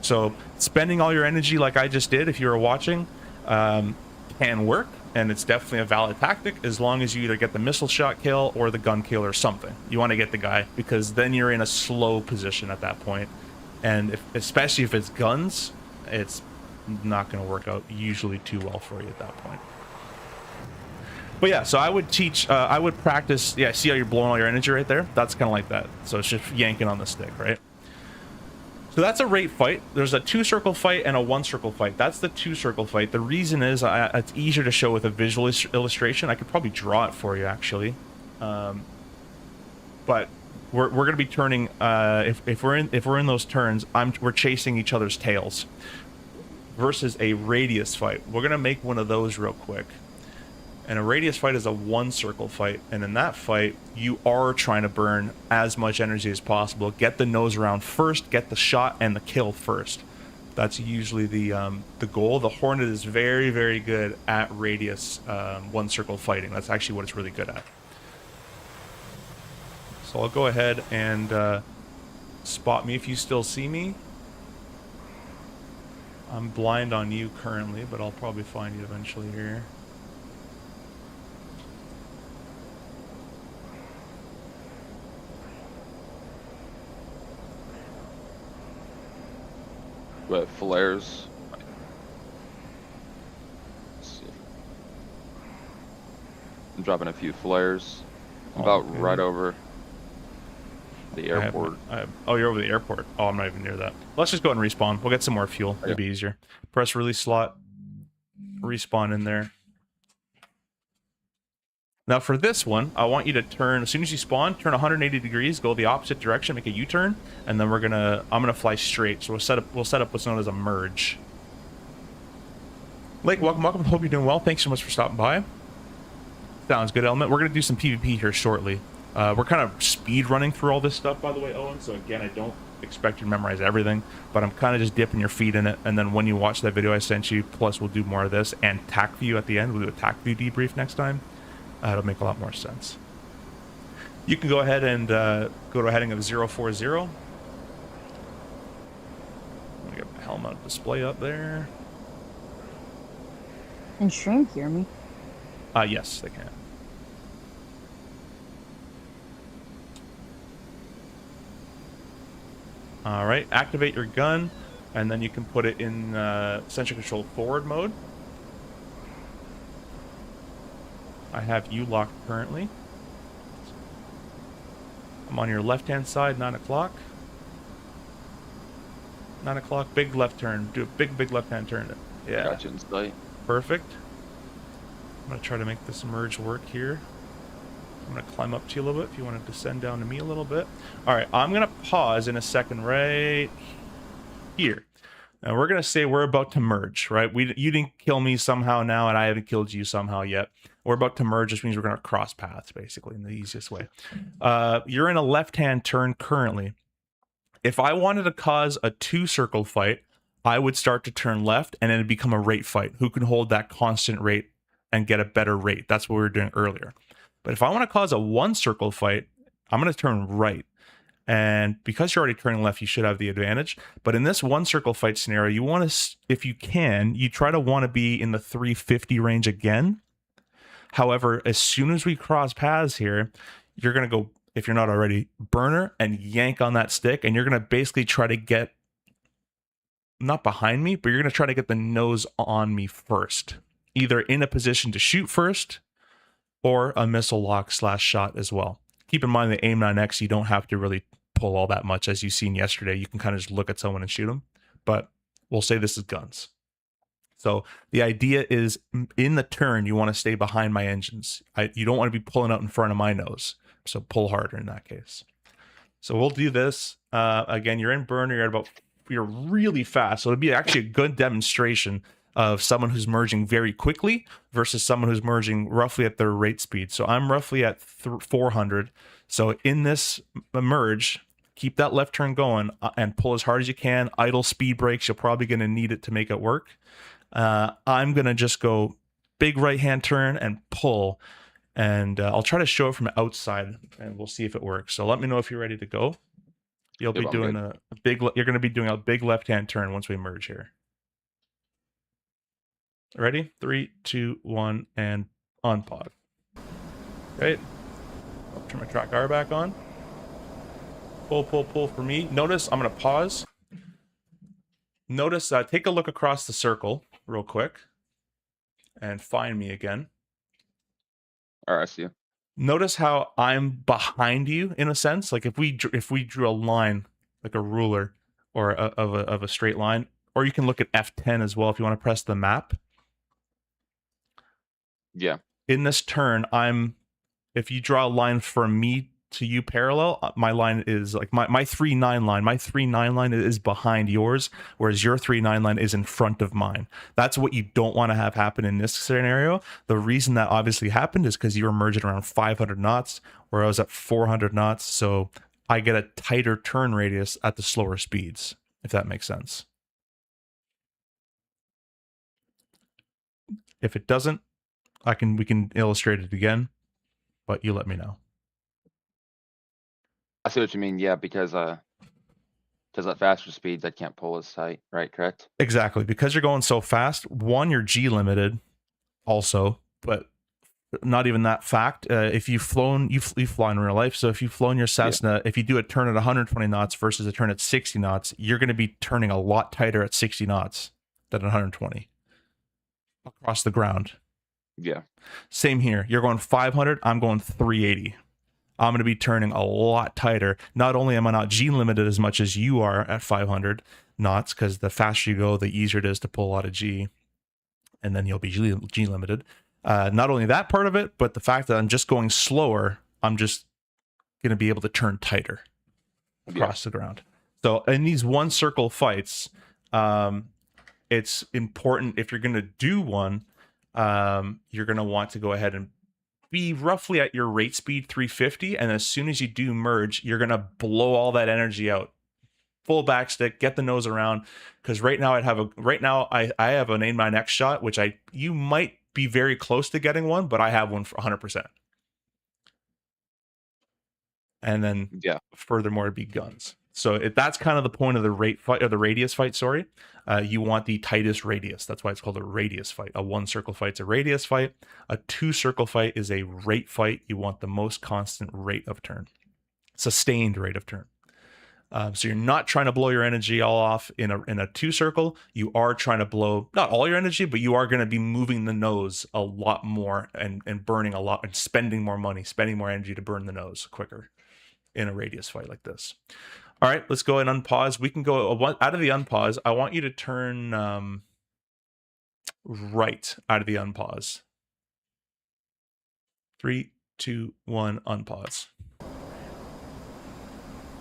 So spending all your energy like I just did, if you were watching, can work, and it's definitely a valid tactic as long as you either get the missile shot kill or the gun kill or something. You want to get the guy, because then you're in a slow position at that point. And especially if it's guns, it's not going to work out usually too well for you at that point. But yeah, so I would teach, I would practice, yeah, see how you're blowing all your energy right there? That's kind of like that. So it's just yanking on the stick, right? So that's a rate fight. There's a 2-circle fight and a 1-circle fight. That's the 2-circle fight. The reason is it's easier to show with a visual illustration. I could probably draw it for you, actually. But we're going to be turning, if we're in those turns, we're chasing each other's tails. Versus a radius fight. We're going to make one of those real quick. And a radius fight is a 1-circle fight, and in that fight, you are trying to burn as much energy as possible. Get the nose round first, get the shot and the kill first. That's usually the goal. The Hornet is very, very good at radius 1-circle fighting. That's actually what it's really good at. So I'll go ahead and spot me if you still see me. I'm blind on you currently, but I'll probably find you eventually here. But flares. Let's see. I'm dropping a few flares. About okay. right over the airport. Oh, you're over the airport. Oh, I'm not even near that. Let's just go ahead and respawn. We'll get some more fuel. It'll be easier. Press release slot. Respawn in there. Now for this one, I want you to turn, as soon as you spawn, turn 180 degrees, go the opposite direction, make a U-turn, and then I'm gonna fly straight. So we'll set up what's known as a merge. Lake, welcome. Hope you're doing well. Thanks so much for stopping by. Sounds good, Element. We're gonna do some PvP here shortly. We're kind of speed running through all this stuff, by the way, Owen. So again, I don't expect you to memorize everything, but I'm kind of just dipping your feet in it. And then when you watch that video I sent you, plus we'll do more of this and TAC view at the end. We'll do a TAC view debrief next time. It'll make a lot more sense. You can go ahead and go to a heading of 040. Let me get the helmet display up there. Can stream hear me? Yes, they can. All right, activate your gun, and then you can put it in sensor control forward mode. I have you locked currently. I'm on your left-hand side, 9 o'clock. 9 o'clock, big left turn. Do a big left-hand turn. Yeah. Gotcha in sight. Perfect. I'm going to try to make this merge work here. I'm going to climb up to you a little bit if you want to descend down to me a little bit. All right, I'm going to pause in a second right here. Now we're going to say we're about to merge, right? You didn't kill me somehow now, and I haven't killed you somehow yet. We're about to merge, which means we're going to cross paths, basically, in the easiest way. You're in a left-hand turn currently. If I wanted to cause a 2-circle fight, I would start to turn left, and then it'd become a rate fight. Who can hold that constant rate and get a better rate? That's what we were doing earlier. But if I want to cause a 1-circle fight, I'm going to turn right. And because you're already turning left, you should have the advantage. But in this 1-circle fight scenario, you want to, if you can, you try to want to be in the 350 range again. However, as soon as we cross paths here, you're going to go, if you're not already, burner and yank on that stick. And you're going to basically try to get, not behind me, but you're going to try to get the nose on me first. Either in a position to shoot first or a missile lock / shot as well. Keep in mind the AIM-9X, you don't have to really pull all that much, as you've seen yesterday. You can kind of just look at someone and shoot them. But we'll say this is guns. So the idea is, in the turn, you want to stay behind my engines. You don't want to be pulling out in front of my nose. So pull harder in that case. So we'll do this. Again, you're in burner. You're really fast. So it'll be actually a good demonstration of someone who's merging very quickly versus someone who's merging roughly at their rate speed. So I'm roughly at 400. So in this merge, keep that left turn going and pull as hard as you can. Idle speed brakes. You're probably going to need it to make it work. I'm going to just go big right-hand turn and pull. And I'll try to show it from outside and we'll see if it works. So let me know if you're ready to go. You'll be Yep, I'm doing good. a big. You're going to be doing a big left-hand turn once we merge here. Ready? 3, 2, 1, and unpod. Right. I'll turn my track R back on. Pull, pull, pull for me. Notice I'm going to pause. Notice, take a look across the circle real quick and find me again. All right, I see you. Notice how I'm behind you in a sense. Like if we drew a line, like a ruler or of a straight line, or you can look at F10 as well if you want to press the map. Yeah. In this turn, if you draw a line from me to you parallel, my line is like my 3-9 line. My 3-9 line is behind yours, whereas your 3-9 line is in front of mine. That's what you don't want to have happen in this scenario. The reason that obviously happened is because you were merging around 500 knots, where I was at 400 knots. So I get a tighter turn radius at the slower speeds, if that makes sense. If it doesn't, we can illustrate it again, but you let me know. I see what you mean. Yeah, because at faster speeds, I can't pull as tight, right? Correct? Exactly. Because you're going so fast, one, you're G limited also, but not even that fact. If you've flown, you fly in real life. So if you've flown your Cessna, if you do a turn at 120 knots versus a turn at 60 knots, you're going to be turning a lot tighter at 60 knots than 120 across the ground. Yeah. Same here. You're going 500. I'm going 380. I'm going to be turning a lot tighter. Not only am I not G limited as much as you are at 500 knots, because the faster you go, the easier it is to pull a lot of G, and then you'll be G limited. Not only that part of it, but the fact that I'm just going slower, I'm just going to be able to turn tighter across the ground. So in these one circle fights, it's important if you're going to do one, you're going to want to go ahead and be roughly at your rate speed 350, and as soon as you do merge, you're gonna blow all that energy out. Full backstick, get the nose around, because right now I have an aim my next shot, which you might be very close to getting one, but I have one for 100%. And then furthermore, it'd be guns. So that's kind of the point of the rate fight, or the radius fight. Sorry, you want the tightest radius. That's why it's called a radius fight. A one circle fight's a radius fight. A two circle fight is a rate fight. You want the most constant rate of turn, sustained rate of turn. So you're not trying to blow your energy all off in a two circle. You are trying to blow not all your energy, but you are going to be moving the nose a lot more and burning a lot and spending more money, spending more energy to burn the nose quicker in a radius fight like this. All right, let's go ahead and unpause. We can go out of the unpause. I want you to turn right out of the unpause. 3, 2, 1, unpause.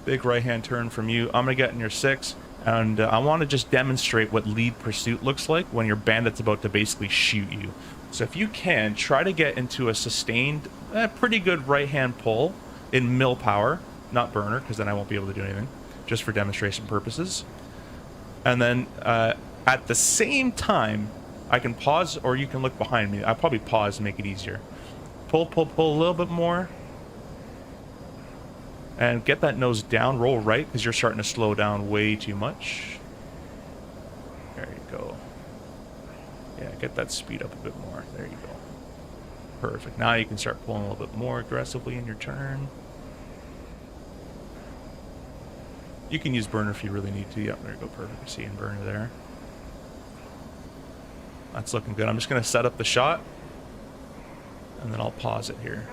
Big right-hand turn from you. I'm going to get in your 6, and I want to just demonstrate what lead pursuit looks like when your bandit's about to basically shoot you. So if you can, try to get into a sustained, pretty good right-hand pull in mill power. Not burner, because then I won't be able to do anything, just for demonstration purposes. And then at the same time, I can pause, or you can look behind me. I'll probably pause to make it easier. Pull, pull, pull a little bit more. And get that nose down, roll right, because you're starting to slow down way too much. There you go. Yeah, get that speed up a bit more. There you go. Perfect. Now you can start pulling a little bit more aggressively in your turn. You can use burner if you really need to. Yep, there you go. Perfect. Seeing burner there. That's looking good. I'm just going to set up the shot, and then I'll pause it here.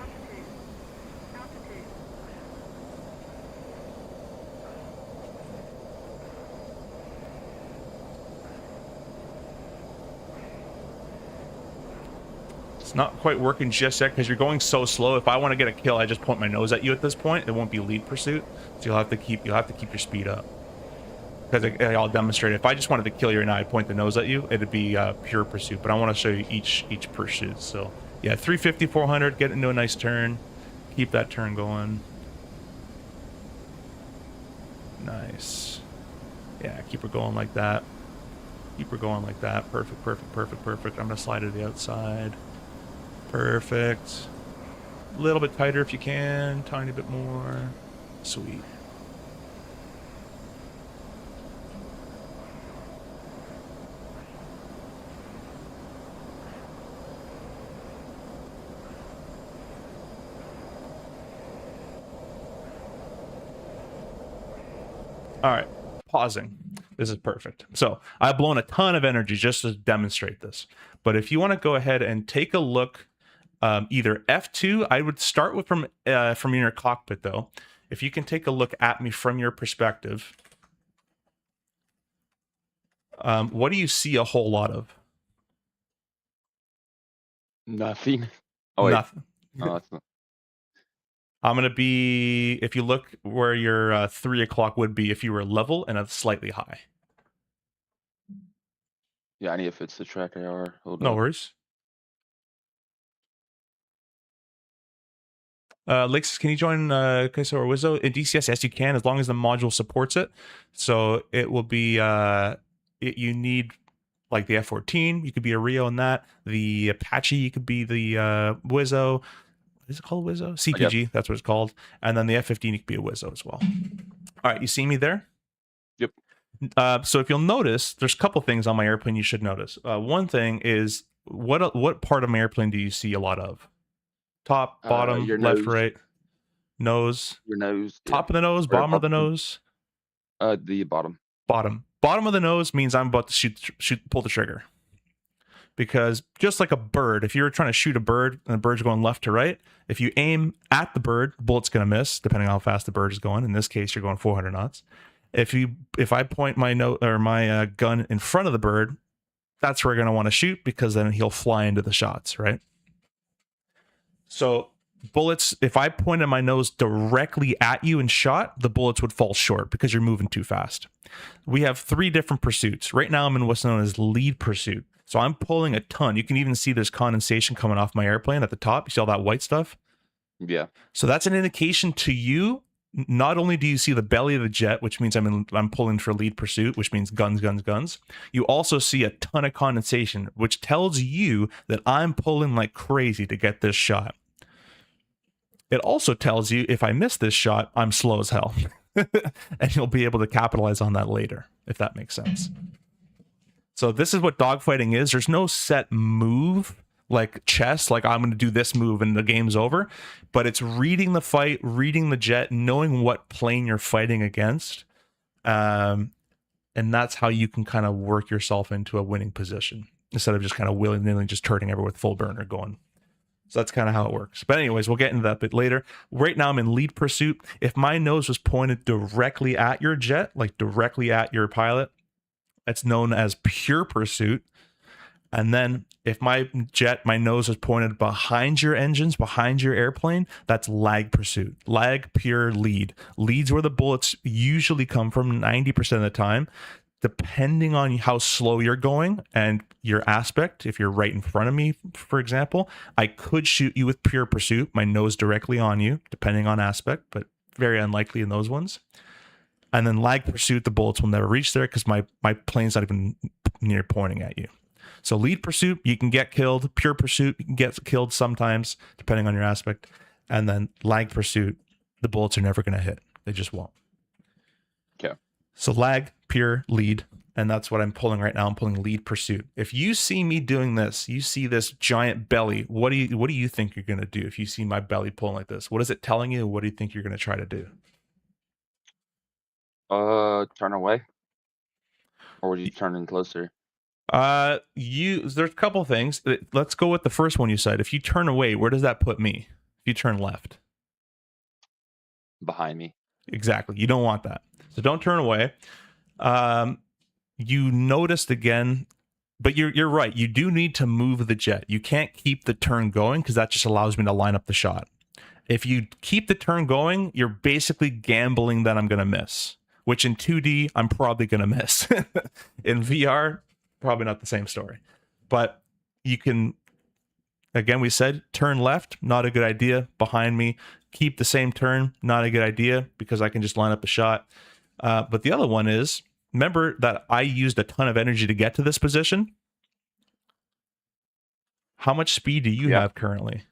It's not quite working just yet because you're going so slow. If I want to get a kill, I just point my nose at you at this point. It won't be lead pursuit, so you'll have to keep your speed up. Because I'll demonstrate it. If I just wanted to kill you right now, I'd point the nose at you. It'd be pure pursuit, but I want to show you each pursuit. So yeah, 350, 400, get into a nice turn. Keep that turn going. Nice. Yeah, keep her going like that. Keep her going like that. Perfect, perfect, perfect, perfect. I'm gonna slide to the outside. Perfect. A little bit tighter if you can. Tiny bit more. Sweet. All right, pausing. This is perfect. So I've blown a ton of energy just to demonstrate this. But if you want to go ahead and take a look, either F2, I would start with from your cockpit though. If you can take a look at me from your perspective, what do you see a whole lot of? Nothing. Oh, wait. Nothing. No, that's not. I'm going to be, if you look where your 3 o'clock would be if you were level and a slightly high. Yeah, I need to fix the track AR. Hold No up. worries. Lakes, can you join Queso or Wizzo in DCS? Yes, you can, as long as the module supports it. So it will be, you need like the F-14, you could be a Rio in that. The Apache, you could be the Wizzo. Is it called Wizzo? CPG, that's what it's called. And then the F-15, you could be a Wizzo as well. All right, you see me there? Yep. So if you'll notice, there's a couple things on my airplane you should notice. One thing is, what part of my airplane do you see a lot of? Top, bottom, your left, nose. right, nose. Your nose. Top of the nose, bottom of the nose. The bottom. Bottom of the nose means I'm about to pull the trigger. Because just like a bird, if you're trying to shoot a bird and the bird's going left to right, if you aim at the bird, the bullet's going to miss, depending on how fast the bird is going. In this case, you're going 400 knots. If I point my gun in front of the bird, that's where you're going to want to shoot, because then he'll fly into the shots, right? So bullets, if I pointed my nose directly at you and shot, the bullets would fall short because you're moving too fast. We have 3 different pursuits. Right now I'm in what's known as lead pursuit. So I'm pulling a ton. You can even see there's condensation coming off my airplane at the top. You see all that white stuff? Yeah. So that's an indication to you. Not only do you see the belly of the jet, which means I'm pulling for lead pursuit, which means guns, guns, guns. You also see a ton of condensation, which tells you that I'm pulling like crazy to get this shot. It also tells you if I miss this shot, I'm slow as hell. And you'll be able to capitalize on that later, if that makes sense. So this is what dogfighting is. There's no set move like chess, like I'm going to do this move and the game's over. But it's reading the fight, reading the jet, knowing what plane you're fighting against. And that's how you can kind of work yourself into a winning position, instead of just kind of willy-nilly just turning everywhere with full burner going. So that's kind of how it works. But anyways, we'll get into that a bit later. Right now I'm in lead pursuit. If my nose was pointed directly at your jet, like directly at your pilot, it's known as pure pursuit. And then if my nose is pointed behind your engines, behind your airplane, that's lag pursuit. Lag, pure, lead. Lead's where the bullets usually come from 90% of the time. Depending on how slow you're going and your aspect, if you're right in front of me, for example, I could shoot you with pure pursuit, my nose directly on you, depending on aspect, but very unlikely in those ones. And then lag pursuit, the bullets will never reach there because my plane's not even near pointing at you. So lead pursuit, you can get killed. Pure pursuit, you can get killed sometimes, depending on your aspect. And then lag pursuit, the bullets are never going to hit. They just won't. Okay. So lag, pure, lead, and that's what I'm pulling right now. I'm pulling lead pursuit. If you see me doing this, you see this giant belly, what do you think you're going to do if you see my belly pulling like this? What is it telling you? What do you think you're going to try to do? Turn away. Or would you turn in closer? There's a couple things. Let's go with the first one you said. If you turn away, where does that put me? If you turn left? Behind me. Exactly. You don't want that. So don't turn away. You noticed again, but you're right. You do need to move the jet. You can't keep the turn going because that just allows me to line up the shot. If you keep the turn going, you're basically gambling that I'm going to miss, which in 2D, I'm probably going to miss. In VR, probably not the same story. But you can, again, we said turn left, not a good idea. Behind me, keep the same turn, not a good idea because I can just line up the shot. But the other one is, remember that I used a ton of energy to get to this position? How much speed do you have currently?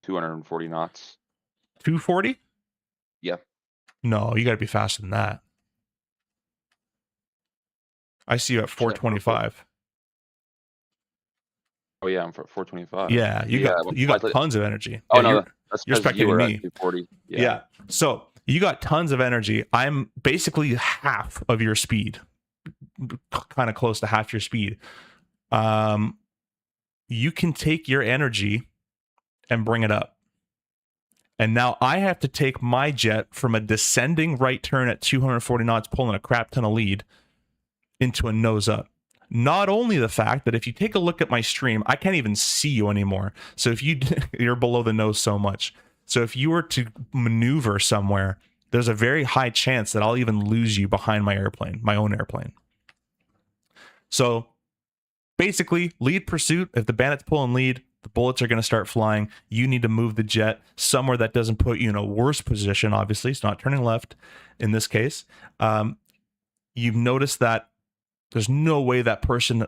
240 knots. 240? Yeah. No, you got to be faster than that. I see you at 425. Oh yeah, I'm for 425. Yeah, you got tons of energy. Oh yeah, no, that's you're spectating you were me. At 240. Yeah. So You got tons of energy. I'm basically half of your speed, kind of close to half your speed. You can take your energy and bring it up. And now I have to take my jet from a descending right turn at 240 knots, pulling a crap ton of lead, into a nose up. Not only the fact that if you take a look at my stream, I can't even see you anymore. So if you're below the nose so much. So if you were to maneuver somewhere, there's a very high chance that I'll even lose you behind my airplane, my own airplane. So basically, lead pursuit. If the bandit's pulling lead, the bullets are going to start flying. You need to move the jet somewhere that doesn't put you in a worse position. Obviously, it's not turning left in this case. You've noticed that there's no way that person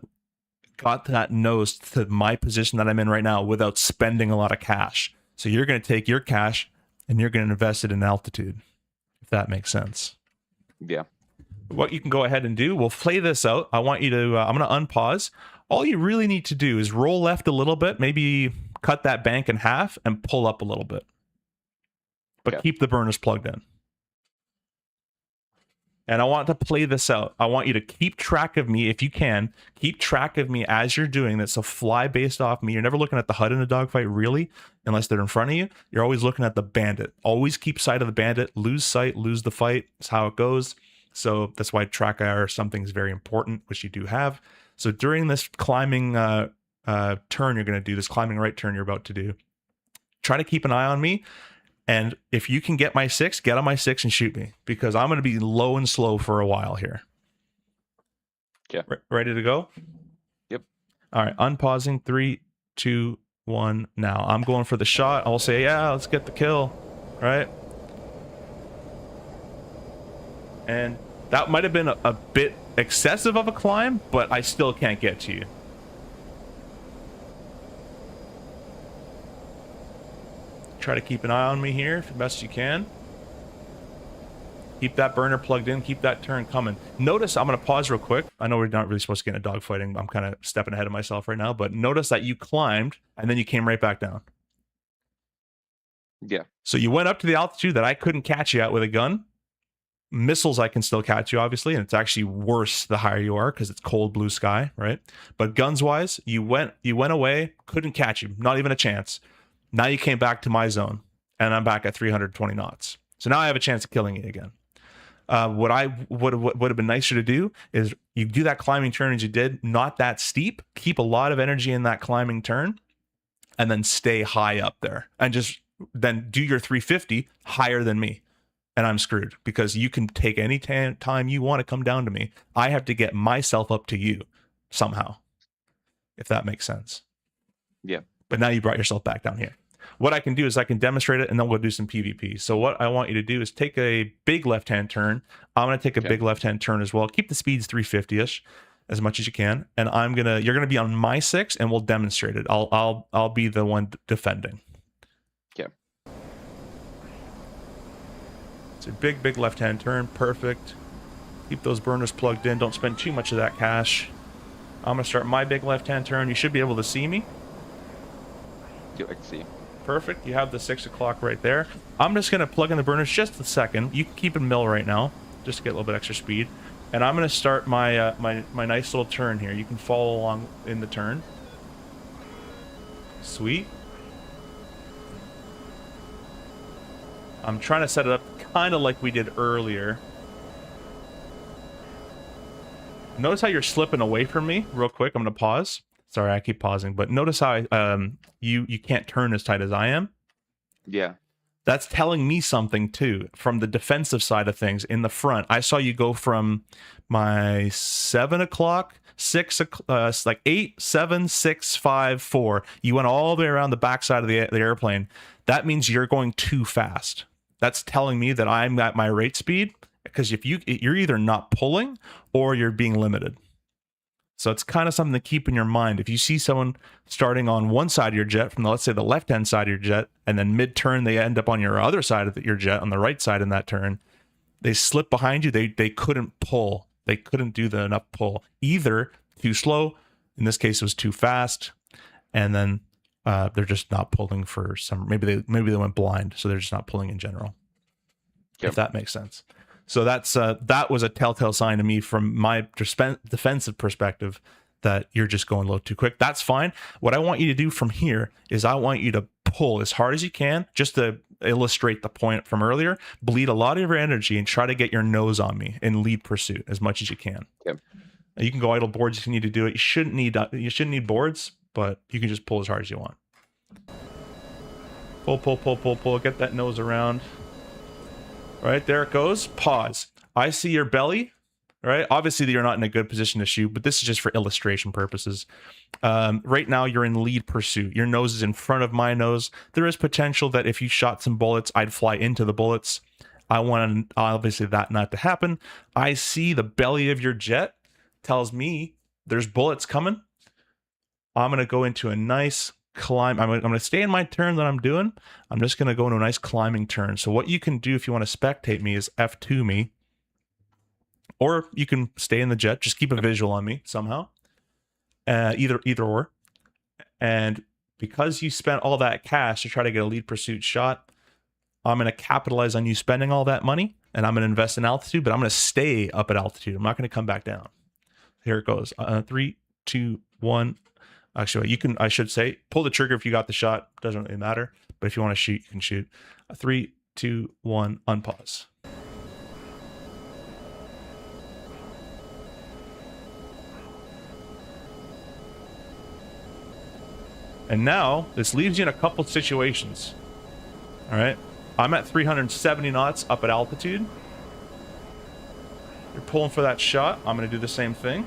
got that nose to my position that I'm in right now without spending a lot of cash. So you're going to take your cash and you're going to invest it in altitude, if that makes sense. Yeah. What you can go ahead and do, we'll play this out. I want you to, I'm going to unpause. All you really need to do is roll left a little bit, maybe cut that bank in half and pull up a little bit. But keep the burners plugged in. And I want to play this out. I want you to keep track of me if you can. Keep track of me as you're doing this. So fly based off me. You're never looking at the HUD in a dogfight, really, unless they're in front of you. You're always looking at the bandit. Always keep sight of the bandit. Lose sight, lose the fight. That's how it goes. So that's why track IR or something is very important, which you do have. So during this climbing turn you're going to do, this climbing right turn you're about to do, try to keep an eye on me. And if you can get my 6, get on my 6 and shoot me, because I'm going to be low and slow for a while here. Yeah. Ready to go? Yep. All right. Unpausing. 3, 2, 1. Now I'm going for the shot. I'll say, yeah, let's get the kill. Right. And that might have been a bit excessive of a climb, but I still can't get to you. Try to keep an eye on me here as best you can. Keep that burner plugged in. Keep that turn coming. Notice, I'm going to pause real quick. I know we're not really supposed to get into dogfighting. I'm kind of stepping ahead of myself right now, but notice that you climbed and then you came right back down. Yeah. So you went up to the altitude that I couldn't catch you at with a gun. Missiles, I can still catch you, obviously, and it's actually worse the higher you are because it's cold blue sky, right? But guns wise, you went away, couldn't catch you, not even a chance. Now you came back to my zone, and I'm back at 320 knots. So now I have a chance of killing you again. What would have been nicer to do is you do that climbing turn as you did, not that steep, keep a lot of energy in that climbing turn, and then stay high up there. And just then do your 350 higher than me. And I'm screwed because you can take any time you want to come down to me. I have to get myself up to you somehow, if that makes sense. Yeah. But now you brought yourself back down here. What I can do is I can demonstrate it and then we'll do some PvP. So what I want you to do is take a big left-hand turn. I'm going to take a big left-hand turn as well. Keep the speeds 350-ish as much as you can. And you're going to be on my 6 and we'll demonstrate it. I'll be the one defending. Okay. It's a big left-hand turn. Perfect. Keep those burners plugged in. Don't spend too much of that cash. I'm going to start my big left-hand turn. You should be able to see me. Yeah, I can see. Perfect. You have the 6 o'clock right there. I'm just going to plug in the burners just a second. You can keep in mill right now, just to get a little bit extra speed. And I'm going to start my my nice little turn here. You can follow along in the turn. Sweet. I'm trying to set it up kind of like we did earlier. Notice how you're slipping away from me real quick. I'm going to pause. Sorry, I keep pausing, but notice how you can't turn as tight as I am. Yeah. That's telling me something too. From the defensive side of things in the front, I saw you go from my 7 o'clock, 6 like 8, 7, 6, 5, 4. You went all the way around the backside of the airplane. That means you're going too fast. That's telling me that I'm at my rate speed, because if you're either not pulling or you're being limited. So it's kind of something to keep in your mind. If you see someone starting on one side of your jet from let's say the left-hand side of your jet, and then mid-turn they end up on your other side of your jet on the right side in that turn, they slip behind you. They couldn't pull. They couldn't do the enough pull. Either too slow, in this case it was too fast, and then they're just not pulling for some. Maybe they went blind, so they're just not pulling in general. if that makes sense. So that's that was a telltale sign to me from my defensive perspective that you're just going a little too quick. That's fine. What I want you to do from here is I want you to pull as hard as you can, just to illustrate the point from earlier. Bleed a lot of your energy and try to get your nose on me in lead pursuit as much as you can. Yep. You can go idle boards if you need to do it. You shouldn't need boards, but you can just pull as hard as you want. Pull, pull, pull, pull, pull. Get that nose around. Right, there it goes. Pause. I see your belly. Right, obviously you're not in a good position to shoot, but this is just for illustration purposes. Right now you're in lead pursuit. Your nose is in front of my nose. There is potential that if you shot some bullets, I'd fly into the bullets. I want obviously that not to happen. I see the belly of your jet. Tells me there's bullets coming. I'm going to go into a nice climb. I'm going to stay in my turn that I'm doing. I'm just going to go into a nice climbing turn. So what you can do if you want to spectate me is F2 me. Or you can stay in the jet. Just keep a visual on me somehow. Either or. And because you spent all that cash to try to get a lead pursuit shot, I'm going to capitalize on you spending all that money. And I'm going to invest in altitude. But I'm going to stay up at altitude. I'm not going to come back down. Here it goes. 3, 2, 1. Actually, I should say, pull the trigger if you got the shot. Doesn't really matter. But if you want to shoot, you can shoot. 3, 2, 1, unpause. And now this leaves you in a couple situations. All right. I'm at 370 knots up at altitude. You're pulling for that shot. I'm going to do the same thing.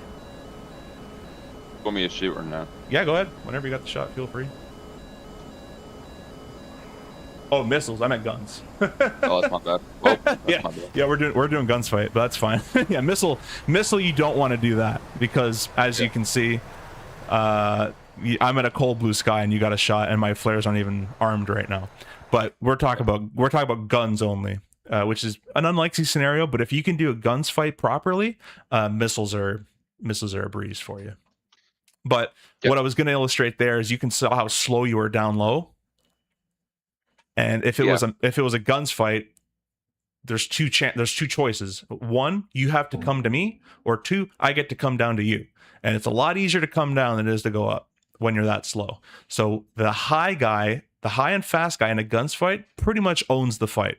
Want me to shoot or no? Yeah, go ahead. Whenever you got the shot, feel free. Oh, missiles. I meant guns. Oh, that's my bad. Well, that's yeah, my bad. yeah, we're doing guns fight, but that's fine. Yeah, missile. You don't want to do that because, as you can see, I'm at a cold blue sky and you got a shot, and my flares aren't even armed right now. But we're talking about guns only, which is an unlikely scenario. But if you can do a guns fight properly, missiles are a breeze for you. But what I was going to illustrate there is you can see how slow you are down low. And if it was a guns fight, there's two choices. One, you have to come to me, or two, I get to come down to you. And it's a lot easier to come down than it is to go up when you're that slow. So the high and fast guy in a guns fight pretty much owns the fight.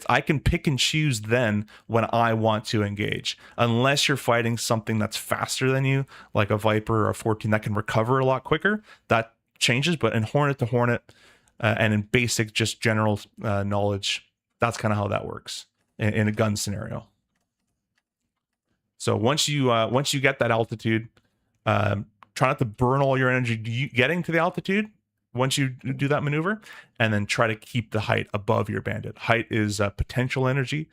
I can pick and choose then when I want to engage, unless you're fighting something that's faster than you, like a Viper or a 14 that can recover a lot quicker. That changes, but in Hornet to Hornet and in basic, just general knowledge, that's kind of how that works in a gun scenario. So once you get that altitude, try not to burn all your energy getting to the altitude. Once you do that maneuver, and then try to keep the height above your bandit. Height is potential energy,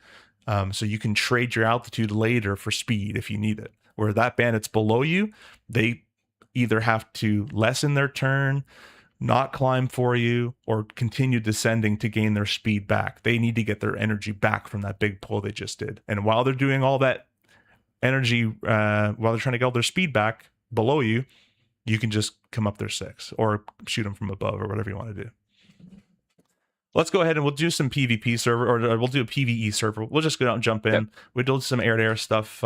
so you can trade your altitude later for speed if you need it. Where that bandit's below you, they either have to lessen their turn, not climb for you, or continue descending to gain their speed back. They need to get their energy back from that big pull they just did. And while they're doing all that energy, while they're trying to get all their speed back below you, you can just come up their 6 or shoot them from above or whatever you want to do. Let's go ahead and we'll do some PvP server, or we'll do a PvE server. We'll just go out and jump in. Yep. We did some air-to-air stuff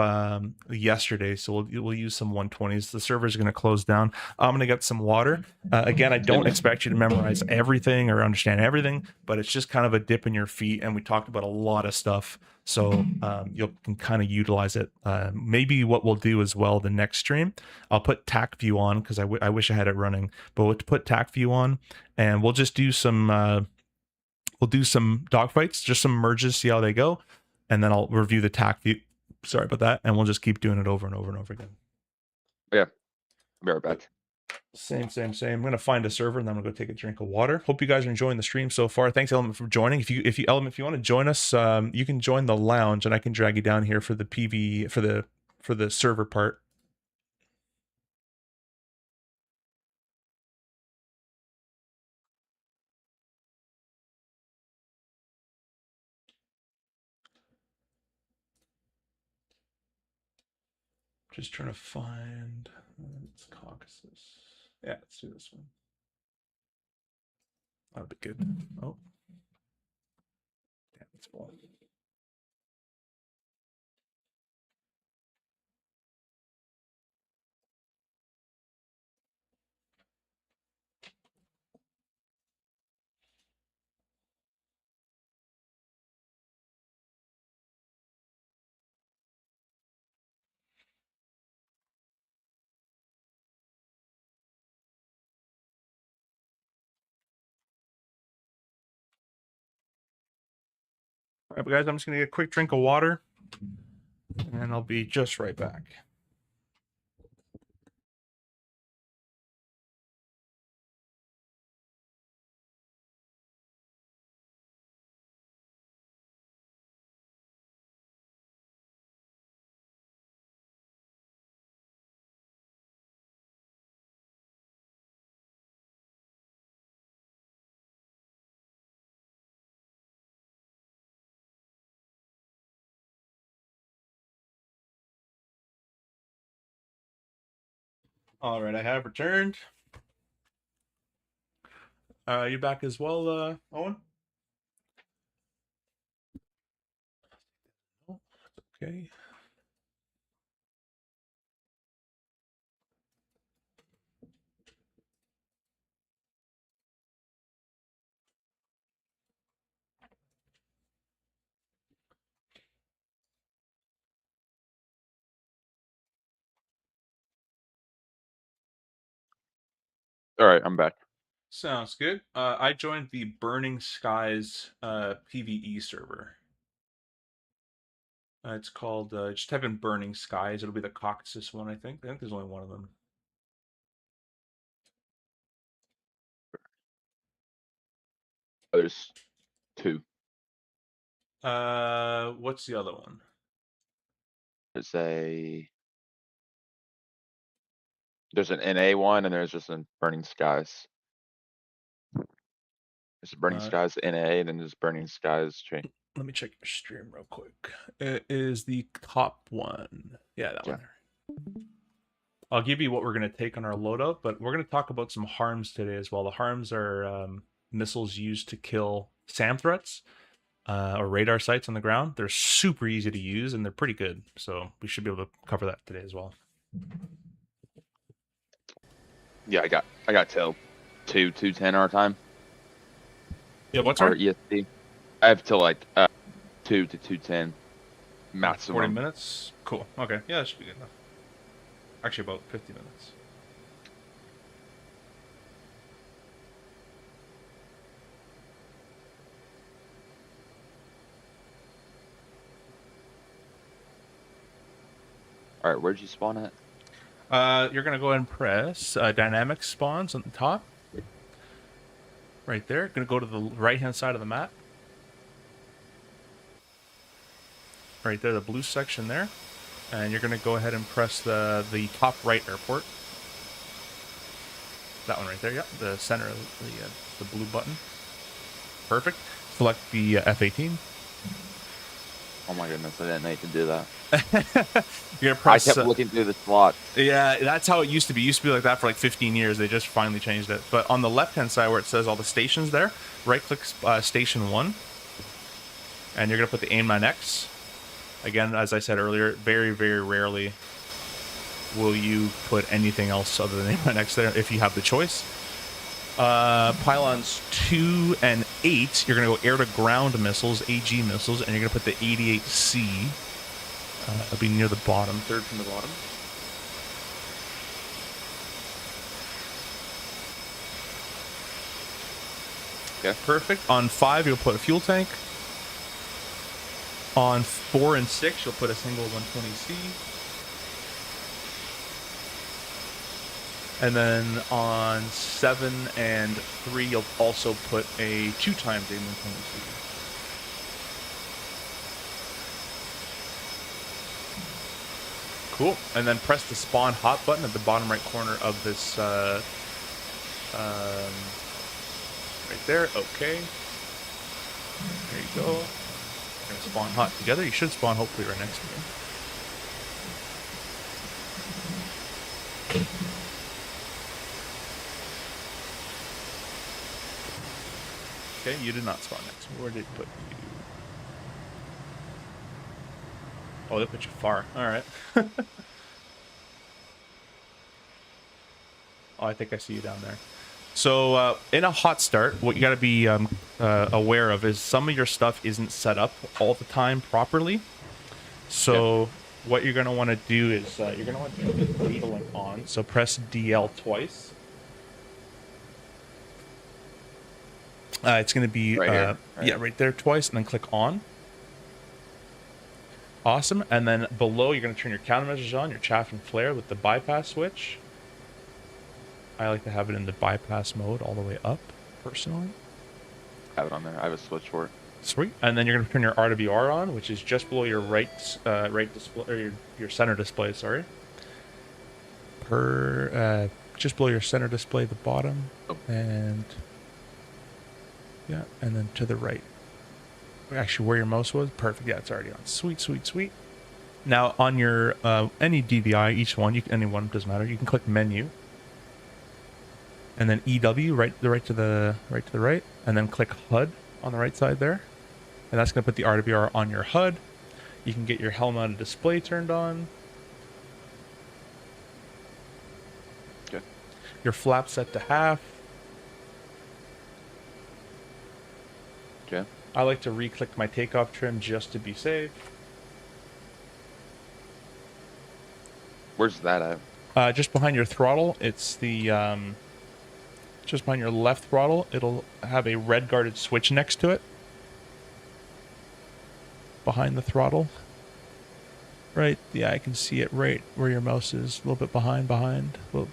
yesterday, so we'll use some 120s. The server's going to close down. I'm going to get some water. Again, I don't expect you to memorize everything or understand everything, but it's just kind of a dip in your feet, and we talked about a lot of stuff, so you can kind of utilize it. Maybe what we'll do as well the next stream, I'll put TAC view on because I wish I had it running, but we'll put TAC view on, and we'll just do some... We'll do some dogfights, just some merges, see how they go, and then I'll review the TAC view. Sorry about that, and we'll just keep doing it over and over and over again. Yeah, I'll be right back. Same. I'm gonna find a server and then I'm gonna go take a drink of water. Hope you guys are enjoying the stream so far. Thanks, Element, for joining. If you Element, if you want to join us, you can join the lounge, and I can drag you down here for the PV for the server part. Just trying to find it's Caucasus. Yeah, let's do this one. That'll be good. Oh, damn, it's full. All right, guys, I'm just gonna get a quick drink of water, and I'll be just right back. All right, I have returned. You back as well, Owen? Okay. All right, I'm back. Sounds good. I joined the Burning Skies PvE server. It's called, just type in Burning Skies. It'll be the Caucasus one, I think. I think there's only one of them. There's 2. What's the other one? There's an NA one, and there's just a Burning Skies. There's a Burning Skies NA, and then there's Burning Skies train. Let me check your stream real quick. It is the top one. Yeah, that one there. I'll give you what we're going to take on our loadout, but we're going to talk about some harms today as well. The harms are missiles used to kill SAM threats or radar sites on the ground. They're super easy to use, and they're pretty good. So we should be able to cover that today as well. Yeah, I got till 2:10 our time. Yeah, what's our our EST? I have till like 2 to 2:10 maximum. 40 minutes? Cool. Okay. Yeah, that should be good enough. Actually, about 50 minutes. All right, where'd you spawn at? You're going to go ahead and press dynamic spawns on the top. Right there. Going to go to the right-hand side of the map. Right there, the blue section there. And you're going to go ahead and press the top right airport. That one right there, yeah. The center of the blue button. Perfect. Select the F-18. Oh my goodness, I didn't need to do that. You're gonna press, I kept looking through the slots. Yeah, that's how it used to be. It used to be like that for like 15 years. They just finally changed it. But on the left-hand side where it says all the stations there, right-click Station 1. And you're going to put the aim line X. Again, as I said earlier, very, very rarely will you put anything else other than aim line X there if you have the choice. Pylons 2 and 8, you're going to go air-to-ground missiles, AG missiles, and you're going to put the 88C. It'll be near the bottom, third from the bottom. Okay. Perfect. On 5, you'll put a fuel tank. On 4 and 6, you'll put a single 120C. And then on 7 and 3, you'll also put a 2 times a 120C. Cool. And then press the spawn hot button at the bottom right corner of this, right there. Okay. There you go. We're going to spawn hot together. You should spawn hopefully right next to me. Okay, you did not spawn next to me. Where did it put you? Oh, they put you far. Alright. Oh, I think I see you down there. So, in a hot start, what you got to be aware of is some of your stuff isn't set up all the time properly. So, what you're going to want to do is you're going to want to turn the data link on. So, press DL twice. It's going to be, right here, right? Yeah, right there twice, and then click on. Awesome. And then below, you're going to turn your countermeasures on, your chaff and flare with the bypass switch. I like to have it in the bypass mode all the way up, personally. Have it on there. I have a switch for it. Sweet. And then you're going to turn your RWR on, which is just below your right display, or your center display, sorry. Just below your center display, the bottom. Oh. And yeah, and then to the right. Actually, where your mouse was, perfect. Yeah, it's already on. Sweet, sweet, sweet. Now on your any DVI, each one, any one doesn't matter. You can click menu, and then EW right to the right, and then click HUD on the right side there, and that's going to put the RWR on your HUD. You can get your hell-mounted display turned on. Okay. Your flap set to half. Okay. I like to re-click my takeoff trim just to be safe. Where's that at? Just behind your throttle. It's the just behind your left throttle. It'll have a red guarded switch next to it. Behind the throttle. Right. Yeah, I can see it right where your mouse is. A little bit behind, a little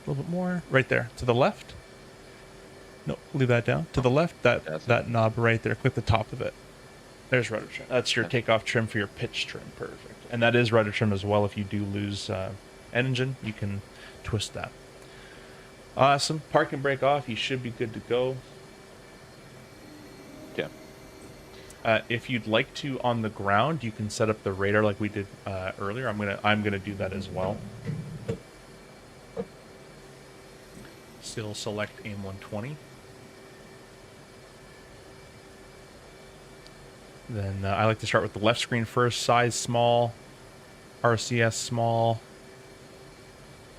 bit more. Right there. To the left. No, leave that down. To the left, that knob right there. Click the top of it. There's rudder trim. That's your takeoff trim for your pitch trim. Perfect. And that is rudder trim as well. If you do lose engine, you can twist that. Awesome. Park and brake off. You should be good to go. Yeah. If you'd like to on the ground, you can set up the radar like we did earlier. I'm gonna do that as well. Still select AIM 120. Then I like to start with the left screen first. Size small, RCS small,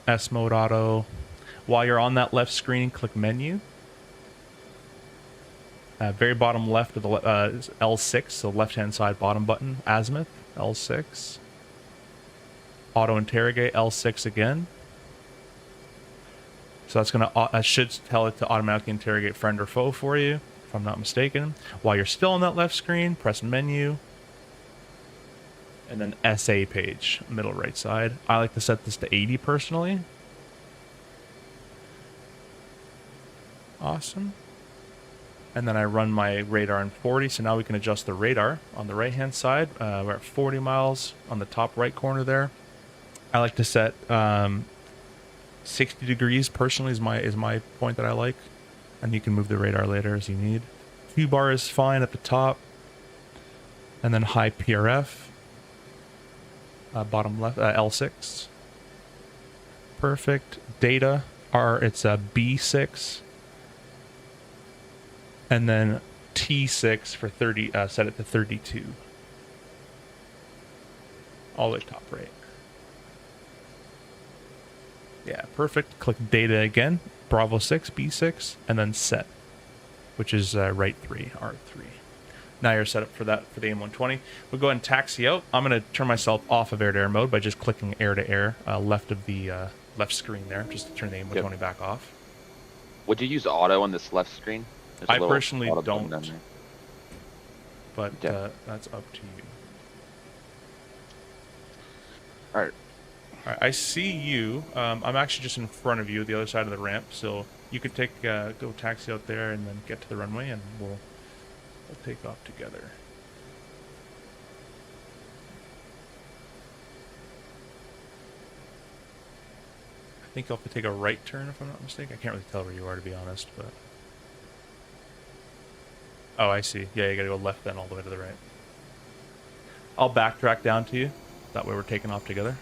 S mode auto. While you're on that left screen, click menu. Very bottom left of the L6, so left-hand side bottom button, azimuth, L6. Auto interrogate, L6 again. So that should tell it to automatically interrogate friend or foe for you, if I'm not mistaken. While you're still on that left screen, press menu. And then SA page, middle right side. I like to set this to 80 personally. Awesome. And then I run my radar in 40, so now we can adjust the radar on the right-hand side. We're at 40 miles on the top right corner there. I like to set 60 degrees personally is my point that I like, and you can move the radar later as you need. Q bar is fine at the top, and then high PRF, bottom left, L6. Perfect. Data it's a B6. And then T6 for 30, set it to 32. All the way top right. Yeah, perfect. Click data again, Bravo 6, B6, and then set, which is right 3, R3. Now you're set up for that for the AIM 120. We'll go ahead and taxi out. I'm going to turn myself off of air-to-air mode by just clicking air-to-air, left of the left screen there, just to turn the AIM 120 back off. Would you use auto on this left screen? I personally don't, but that's up to you. All right. All right, I see you. I'm actually just in front of you, the other side of the ramp, so you could go taxi out there and then get to the runway, and we'll take off together. I think I'll have to take a right turn if I'm not mistaken. I can't really tell where you are, to be honest, but... Oh, I see. Yeah, you gotta go left then all the way to the right. I'll backtrack down to you. That way we're taking off together.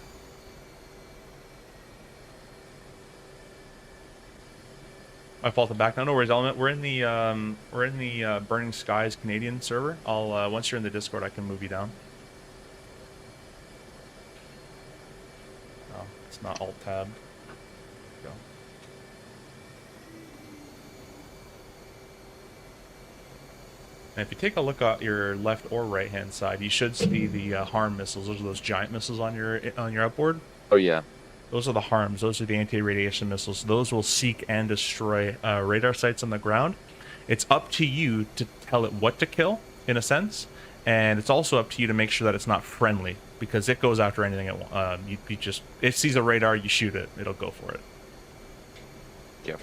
My fault to back now. No worries, Element. We're in the Burning Skies Canadian server. I'll once you're in the Discord, I can move you down. Oh, it's not Alt Tab. Go. And if you take a look at your left or right hand side, you should see the harm missiles. Those are those giant missiles on your outboard. Oh yeah. Those are the harms. Those are the anti-radiation missiles. Those will seek and destroy radar sites on the ground. It's up to you to tell it what to kill, in a sense, And it's also up to you to make sure that it's not friendly, because it goes after anything you just, it sees a radar, you shoot it, it'll go for it. Yep.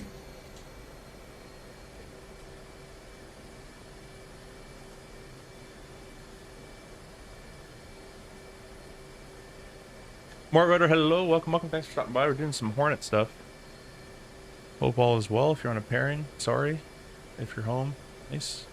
More Rider, hello, welcome, thanks for stopping by. We're doing some Hornet stuff. Hope all is well. If you're on a pairing, sorry. If you're home, nice.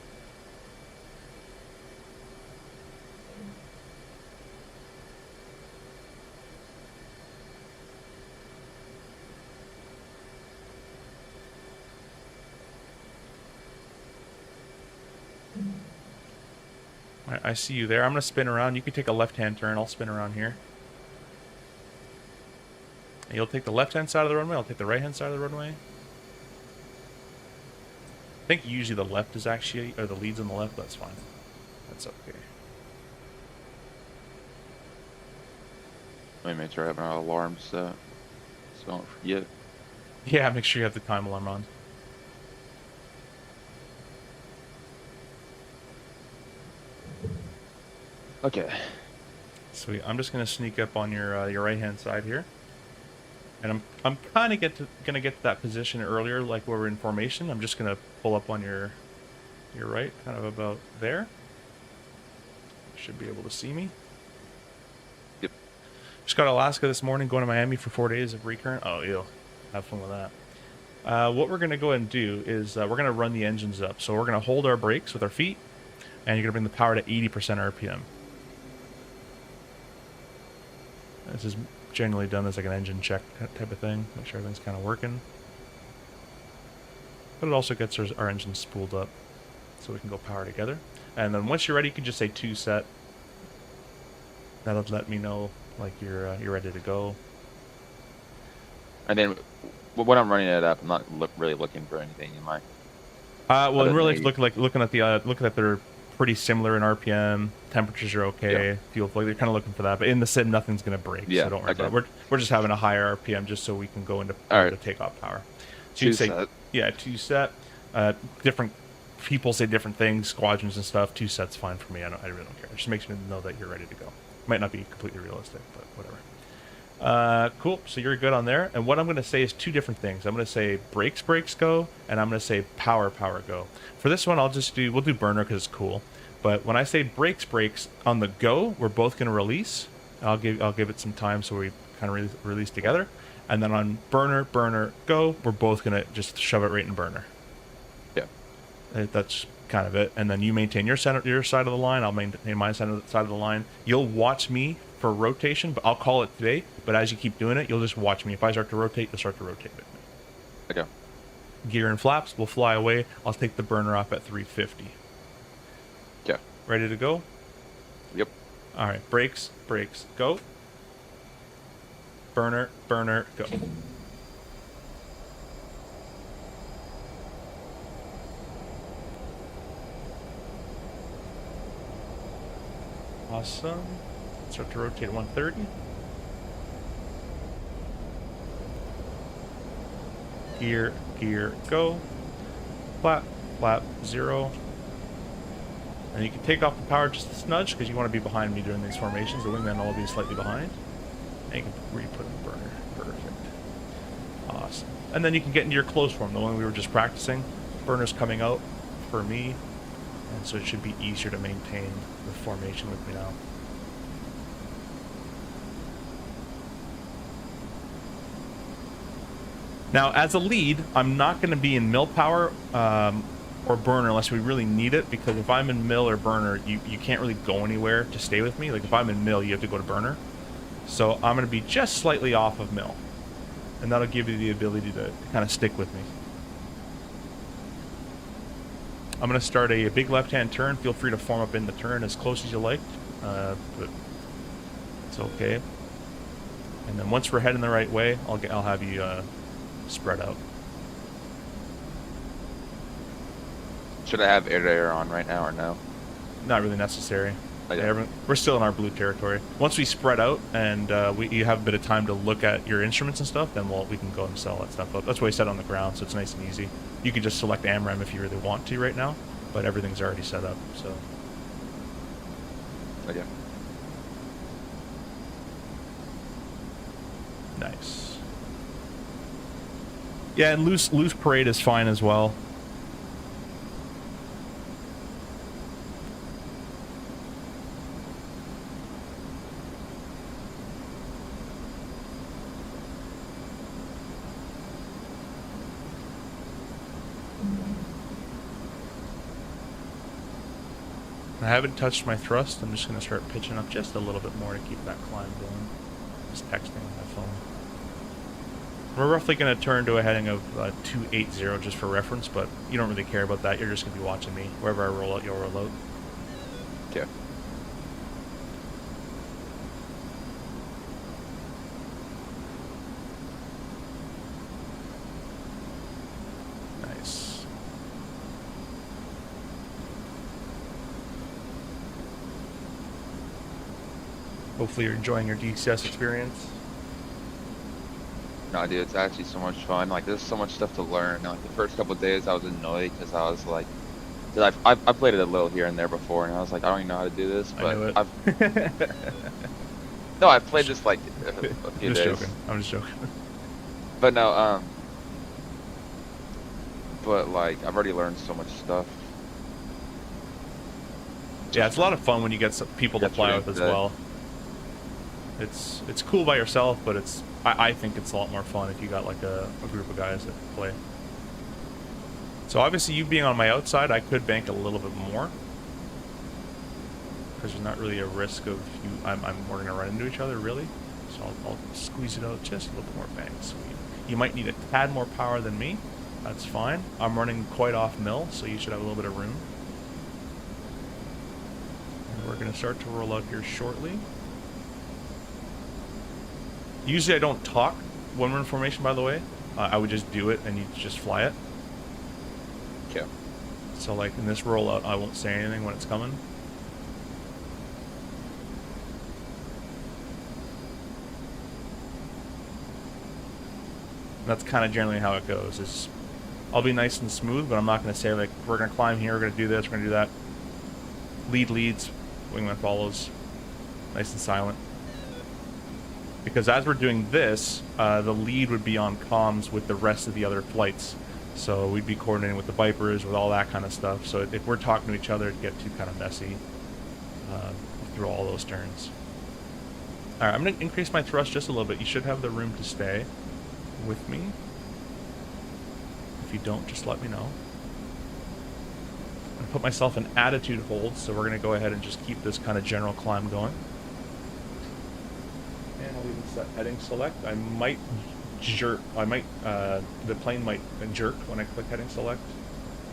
Alright, I see you there. I'm going to spin around. You can take a left-hand turn. I'll spin around here. And you'll take the left-hand side of the runway. I'll take the right-hand side of the runway. I think usually the left is actually, or the lead's on the left. That's fine. That's okay. Let me make sure I have our alarms set, so I don't forget. Yeah, make sure you have the time alarm on. Okay. Sweet. I'm just gonna sneak up on your right-hand side here, and I'm kind of gonna get to that position earlier, like where we're in formation. I'm just gonna pull up on your right, kind of about there. Should be able to see me. Yep. Just got Alaska this morning, going to Miami for 4 days of recurrent. Oh, ew. Have fun with that. What we're gonna go ahead and do is we're gonna run the engines up. So we're gonna hold our brakes with our feet, and you're gonna bring the power to 80% RPM. This is generally done as like an engine check type of thing. Make sure everything's kind of working. But it also gets our engine spooled up so we can go power together. And then once you're ready, you can just say 2 set. That'll let me know like you're ready to go. And then when I'm running it up, I'm not really looking for anything in my. Well, really, it's looking at they're pretty similar in RPM. Temperatures are okay. Yeah. Fuel flow, they're kind of looking for that. But in the sim, nothing's gonna break. Yeah, So don't worry okay. about it. We're just having a higher RPM just so we can go into takeoff power. So you 2 say, set. yeah, 2 set. Different people say different things, squadrons and stuff. 2 sets fine for me. I really don't care. It just makes me know that you're ready to go. Might not be completely realistic, but whatever. Cool. So you're good on there. And what I'm going to say is 2 different things. I'm going to say brakes go, and I'm going to say power go. For this one, we'll do burner because it's cool. But when I say brakes on the go, we're both going to release. I'll give it some time so we kind of release together. And then on burner go, we're both going to just shove it right in burner. Yeah. That's kind of it. And then you maintain your side of the line. I'll maintain my side of the line. You'll watch me for rotation, but I'll call it today. But as you keep doing it, you'll just watch me. If I start to rotate, you'll start to rotate with me. Okay. Gear and flaps will fly away. I'll take the burner off at 350. Yeah. Ready to go? Yep. All right. Brakes, go. Burner, go. Awesome. Start to rotate 130. Gear, go. Flap, 0. And you can take off the power just a smudge because you want to be behind me during these formations. The wingman will be slightly behind. And you can re-put in the burner. Perfect. Awesome. And then you can get into your close form, the one we were just practicing. Burner's coming out for me. And so it should be easier to maintain the formation with me now. Now, as a lead, I'm not going to be in mill power or burner unless we really need it, because if I'm in mill or burner, you can't really go anywhere to stay with me. Like, if I'm in mill, you have to go to burner. So I'm going to be just slightly off of mill. And that'll give you the ability to kind of stick with me. I'm going to start a big left-hand turn. Feel free to form up in the turn as close as you like. But it's okay. And then once we're heading the right way, I'll have you spread out. Should I have air on right now or no? Not really necessary. Okay. We're still in our blue territory. Once we spread out and you have a bit of time to look at your instruments and stuff, then we can go and sell that stuff up. That's why I set on the ground, so it's nice and easy. You can just select AMRAM if you really want to right now, but everything's already set up. So Okay. Nice. Yeah, and loose parade is fine as well. I haven't touched my thrust. I'm just going to start pitching up just a little bit more to keep that climb going. Just texting on my phone. We're roughly going to turn to a heading of 280 just for reference, but you don't really care about that. You're just going to be watching me. Wherever I roll out, you'll roll out. Okay. Nice. Hopefully you're enjoying your DCS experience. No, dude, it's actually so much fun. Like, there's so much stuff to learn. Like, the first couple of days, I was annoyed because I was like, cause I've played it a little here and there before, and I was like, I don't even know how to do this. But no, I've played this like a few days. Joking. I'm just joking. But no, but like, I've already learned so much stuff. Yeah, it's a lot of fun when you get some people to fly with as well. It's cool by yourself, but I think it's a lot more fun if you got like a group of guys that play. So obviously you being on my outside, I could bank a little bit more. Because there's not really a risk of we're going to run into each other, really. So I'll squeeze it out just a little bit more bank. So you might need a tad more power than me. That's fine. I'm running quite off mill, so you should have a little bit of room. And we're going to start to roll out here shortly. Usually I don't talk when we're in formation, by the way. I would just do it and you just fly it. Okay. So like in this rollout, I won't say anything when it's coming. That's kind of generally how it goes. Is I'll be nice and smooth, but I'm not going to say like, we're going to climb here, we're going to do this, we're going to do that. Lead leads, wingman follows. Nice and silent. Because as we're doing this, the lead would be on comms with the rest of the other flights. So we'd be coordinating with the Vipers, with all that kind of stuff. So if we're talking to each other, it'd get too kind of messy through all those turns. Alright, I'm going to increase my thrust just a little bit. You should have the room to stay with me. If you don't, just let me know. I'm going to put myself in attitude hold, so we're going to go ahead and just keep this kind of general climb going. And I'll even set heading select. I might jerk, the plane might jerk when I click heading select.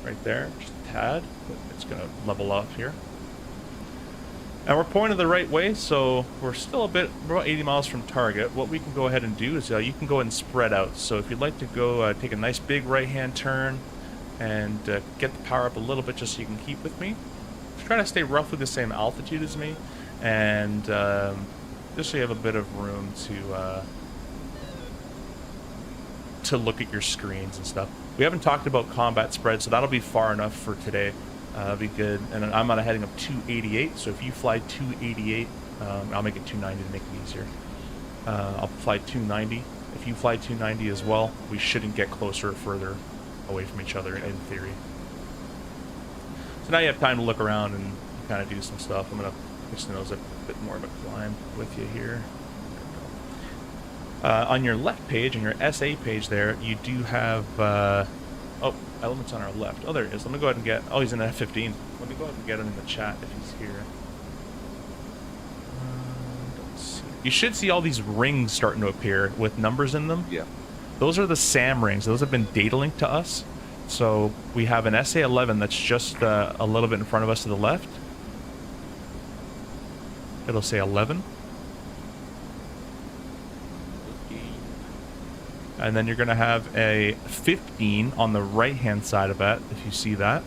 Right there, just a tad, but it's going to level off here. And we're pointed the right way, so we're still we're about 80 miles from target. What we can go ahead and do is you can go ahead and spread out. So if you'd like to go take a nice big right-hand turn and get the power up a little bit just so you can keep with me. Try to stay roughly the same altitude as me, and just so you have a bit of room to look at your screens and stuff. We haven't talked about combat spread, so that'll be far enough for today. Be good. And I'm on a heading of 288, so if you fly 288, I'll make it 290 to make it easier. I'll fly 290. If you fly 290 as well, we shouldn't get closer or further away from each other in theory. So now you have time to look around and kind of do some stuff. I'm going to push the nose a bit more of a climb with you here. On your left page, on your SA page there, you do have... oh, elements on our left. Oh, there it is. Let me go ahead and get... Oh, he's in F-15. Let me go ahead and get him in the chat if he's here. Don't see. You should see all these rings starting to appear with numbers in them. Yeah. Those are the SAM rings. Those have been data linked to us. So we have an SA-11 that's just a little bit in front of us to the left. It'll say 11. And then you're going to have a 15 on the right-hand side of that, if you see that.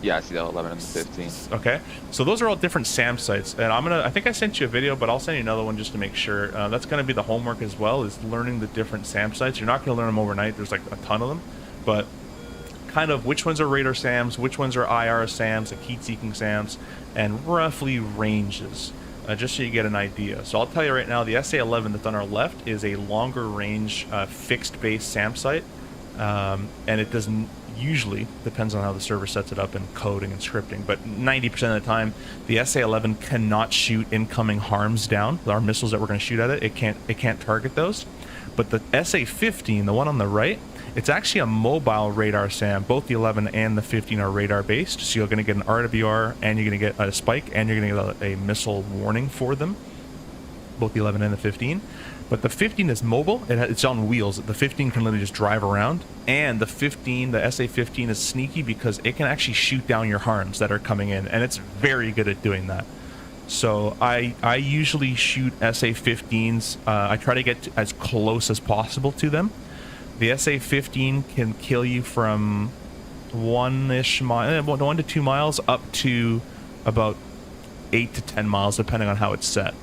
Yeah, I see the 11 and the 15. Okay, so those are all different SAM sites, and I think I sent you a video, but I'll send you another one just to make sure. That's going to be the homework as well, is learning the different SAM sites. You're not going to learn them overnight. There's like a ton of them, but kind of which ones are radar SAMs, which ones are IR SAMs, like heat-seeking SAMs, and roughly ranges, just so you get an idea. So I'll tell you right now, the SA-11 that's on our left is a longer range fixed-base SAM site, and it doesn't usually, depends on how the server sets it up in coding and scripting, but 90% of the time, the SA-11 cannot shoot incoming harms down. Our missiles that we're going to shoot at it, it can't target those. But the SA-15, the one on the right, it's actually a mobile radar SAM. Both the 11 and the 15 are radar based, so you're going to get an RWR, and you're going to get a spike, and you're going to get a missile warning for them, both the 11 and the 15. But the 15 is mobile. It's on wheels. The 15 can literally just drive around, and the SA-15 is sneaky because it can actually shoot down your harms that are coming in, and it's very good at doing that. So I usually shoot SA-15s. I try to get as close as possible to them. The SA-15 can kill you from 1 to 2 miles up to about 8 to 10 miles, depending on how it's set.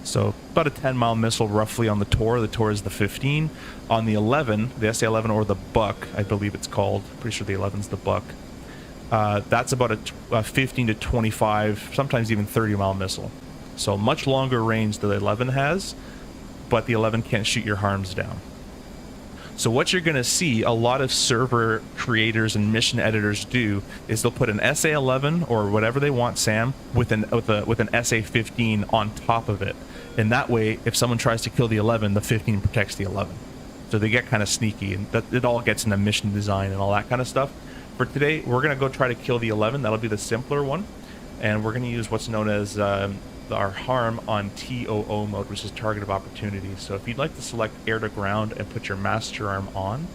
So about a 10-mile missile roughly on the Tor. The Tor is the 15. On the 11, the SA-11 or the Buck, I believe it's called. Pretty sure the 11's the Buck. That's about a 15 to 25, sometimes even 30-mile missile. So much longer range than the 11 has, but the 11 can't shoot your harms down. So what you're going to see a lot of server creators and mission editors do is they'll put an SA-11 or whatever they want SAM with an SA-15 on top of it. And that way, if someone tries to kill the 11, the 15 protects the 11. So they get kind of sneaky, and that it all gets into mission design and all that kind of stuff. For today, we're going to go try to kill the 11. That'll be the simpler one. And we're going to use what's known as our harm on TOO mode, which is target of opportunity. So if you'd like to select air to ground and put your master arm on,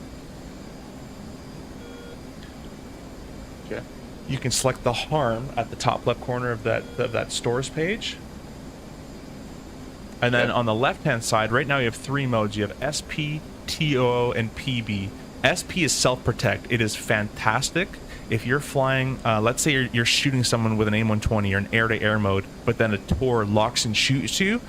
okay, you can select the harm at the top left corner of that stores page. And then on the left-hand side, right now you have 3 modes. You have SP, TOO, and PB. SP is self-protect. It is fantastic. If you're flying, let's say you're shooting someone with an AIM-120 or an air-to-air mode, but then a Tor locks and shoots you,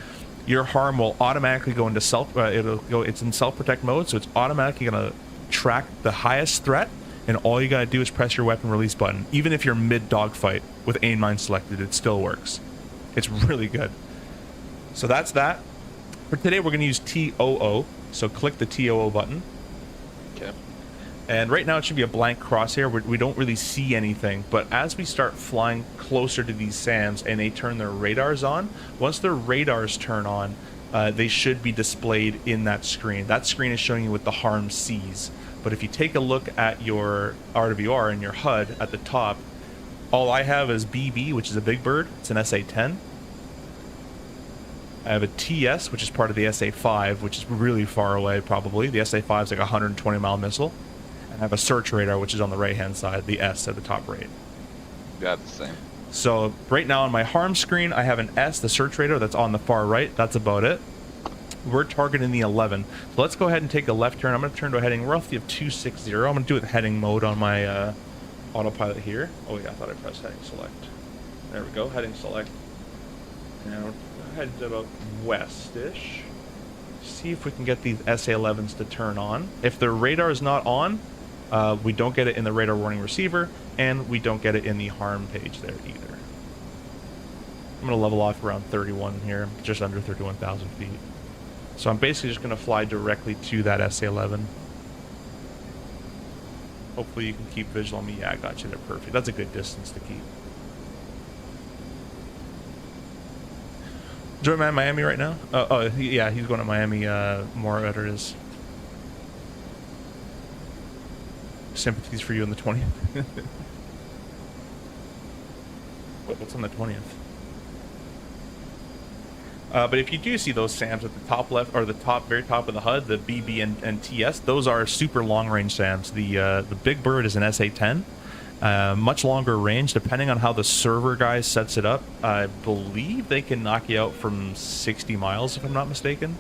your harm will automatically go into it's in self-protect mode, so it's automatically going to track the highest threat, and all you got to do is press your weapon release button. Even if you're mid-dogfight with aim mine selected, it still works. It's really good. So that's that. For today, we're going to use TOO, so click the TOO button. Okay. And right now it should be a blank crosshair. We don't really see anything, but as we start flying closer to these SAMs and they turn their radars on, once their radars turn on, they should be displayed in that screen. That screen is showing you what the harm sees. But if you take a look at your RWR and your HUD at the top, all I have is BB, which is a big bird. It's an SA-10. I have a TS, which is part of the SA-5, which is really far away, probably. The SA-5 is like a 120-mile missile. And I have a search radar, which is on the right-hand side, the S at the top right. Yeah, the same. So right now on my harm screen, I have an S, the search radar, that's on the far right. That's about it. We're targeting the 11. So let's go ahead and take a left turn. I'm going to turn to a heading roughly of 260. I'm going to do it with heading mode on my autopilot here. Oh yeah, I thought I pressed heading select. There we go, heading select. Now head about west-ish. See if we can get these SA-11s to turn on. If the radar is not on, we don't get it in the radar warning receiver, and we don't get it in the harm page there either. I'm going to level off around 31 here, just under 31,000 feet. So I'm basically just going to fly directly to that SA-11. Hopefully you can keep visual on me. Yeah, I got you there, perfect. That's a good distance to keep. Join man Miami right now? Yeah, he's going to Miami. More editor is. Sympathies for you on the 20th. What's on the 20th? But if you do see those SAMs at the top left, or the very top of the HUD, the BB and TS, those are super long-range SAMs. The Big Bird is an SA-10. Much longer range, depending on how the server guy sets it up. I believe they can knock you out from 60 miles, if I'm not mistaken.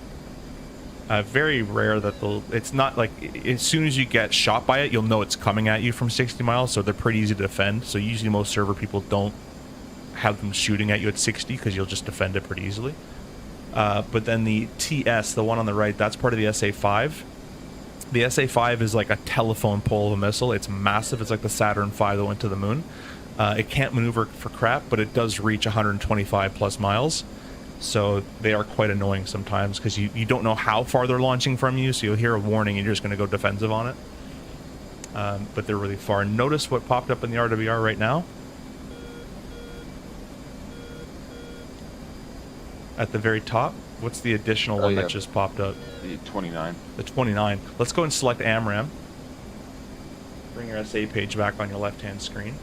Very rare that it's not like, as soon as you get shot by it, you'll know it's coming at you from 60 miles, so they're pretty easy to defend. So usually most server people don't have them shooting at you at 60, because you'll just defend it pretty easily. But then the TS, the one on the right, that's part of the SA-5. The SA-5 is like a telephone pole of a missile. It's massive. It's like the Saturn V that went to the moon. It can't maneuver for crap, but it does reach 125 plus miles. So they are quite annoying sometimes because you don't know how far they're launching from you, so you'll hear a warning and you're just going to go defensive on it. But they're really far. Notice what popped up in the RWR right now. At the very top, what's the additional one that just popped up? The 29. The 29. Let's go and select AMRAAM. Bring your SA page back on your left-hand screen.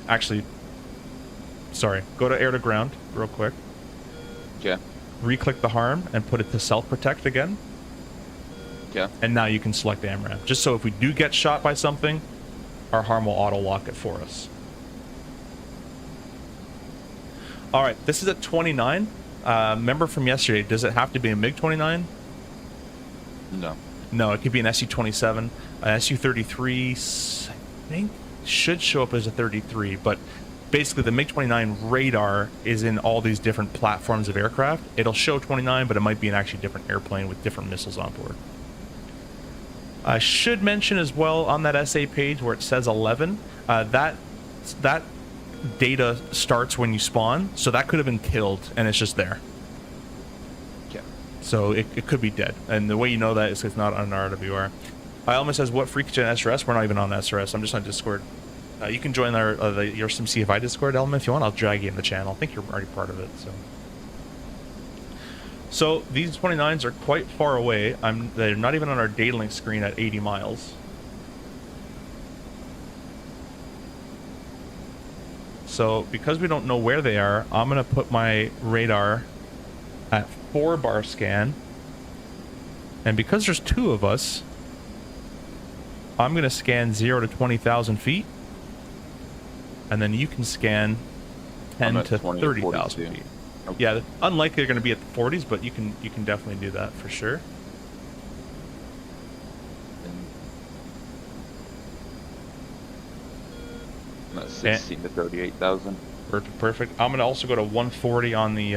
Actually, sorry. Go to air to ground real quick. Yeah. Re-click the harm and put it to self-protect again. Yeah. And now you can select AMRAAM. Just so if we do get shot by something, our harm will auto-lock it for us. Alright, this is at 29. Remember from yesterday, does it have to be a MiG-29? No. No, it could be an Su-27. An Su-33, I think, should show up as a 33, but basically the MiG-29 radar is in all these different platforms of aircraft. It'll show 29, but it might be an actually different airplane with different missiles on board. I should mention as well on that SA page where it says 11, that data starts when you spawn, so that could have been killed and it's just there. Yeah. So it could be dead, and the way you know that is it's not on RWR. Alma says, what freak gen SRS? We're not even on SRS. I'm just on Discord. You can join our the Yoursimcfi Discord, Elma, if you want. I'll drag you in the channel. I think you're already part of it. So these 29s are quite far away. They're not even on our data link screen at 80 miles. So because we don't know where they are, I'm going to put my radar at 4-bar scan. And because there's 2 of us, I'm going to scan 0 to 20,000 feet. And then you can scan 10 to 30,000 feet. Okay. Yeah, unlikely they're going to be at the 40s, but you can definitely do that for sure. And 16 to 38,000. Perfect. I'm going to also go to 140 on the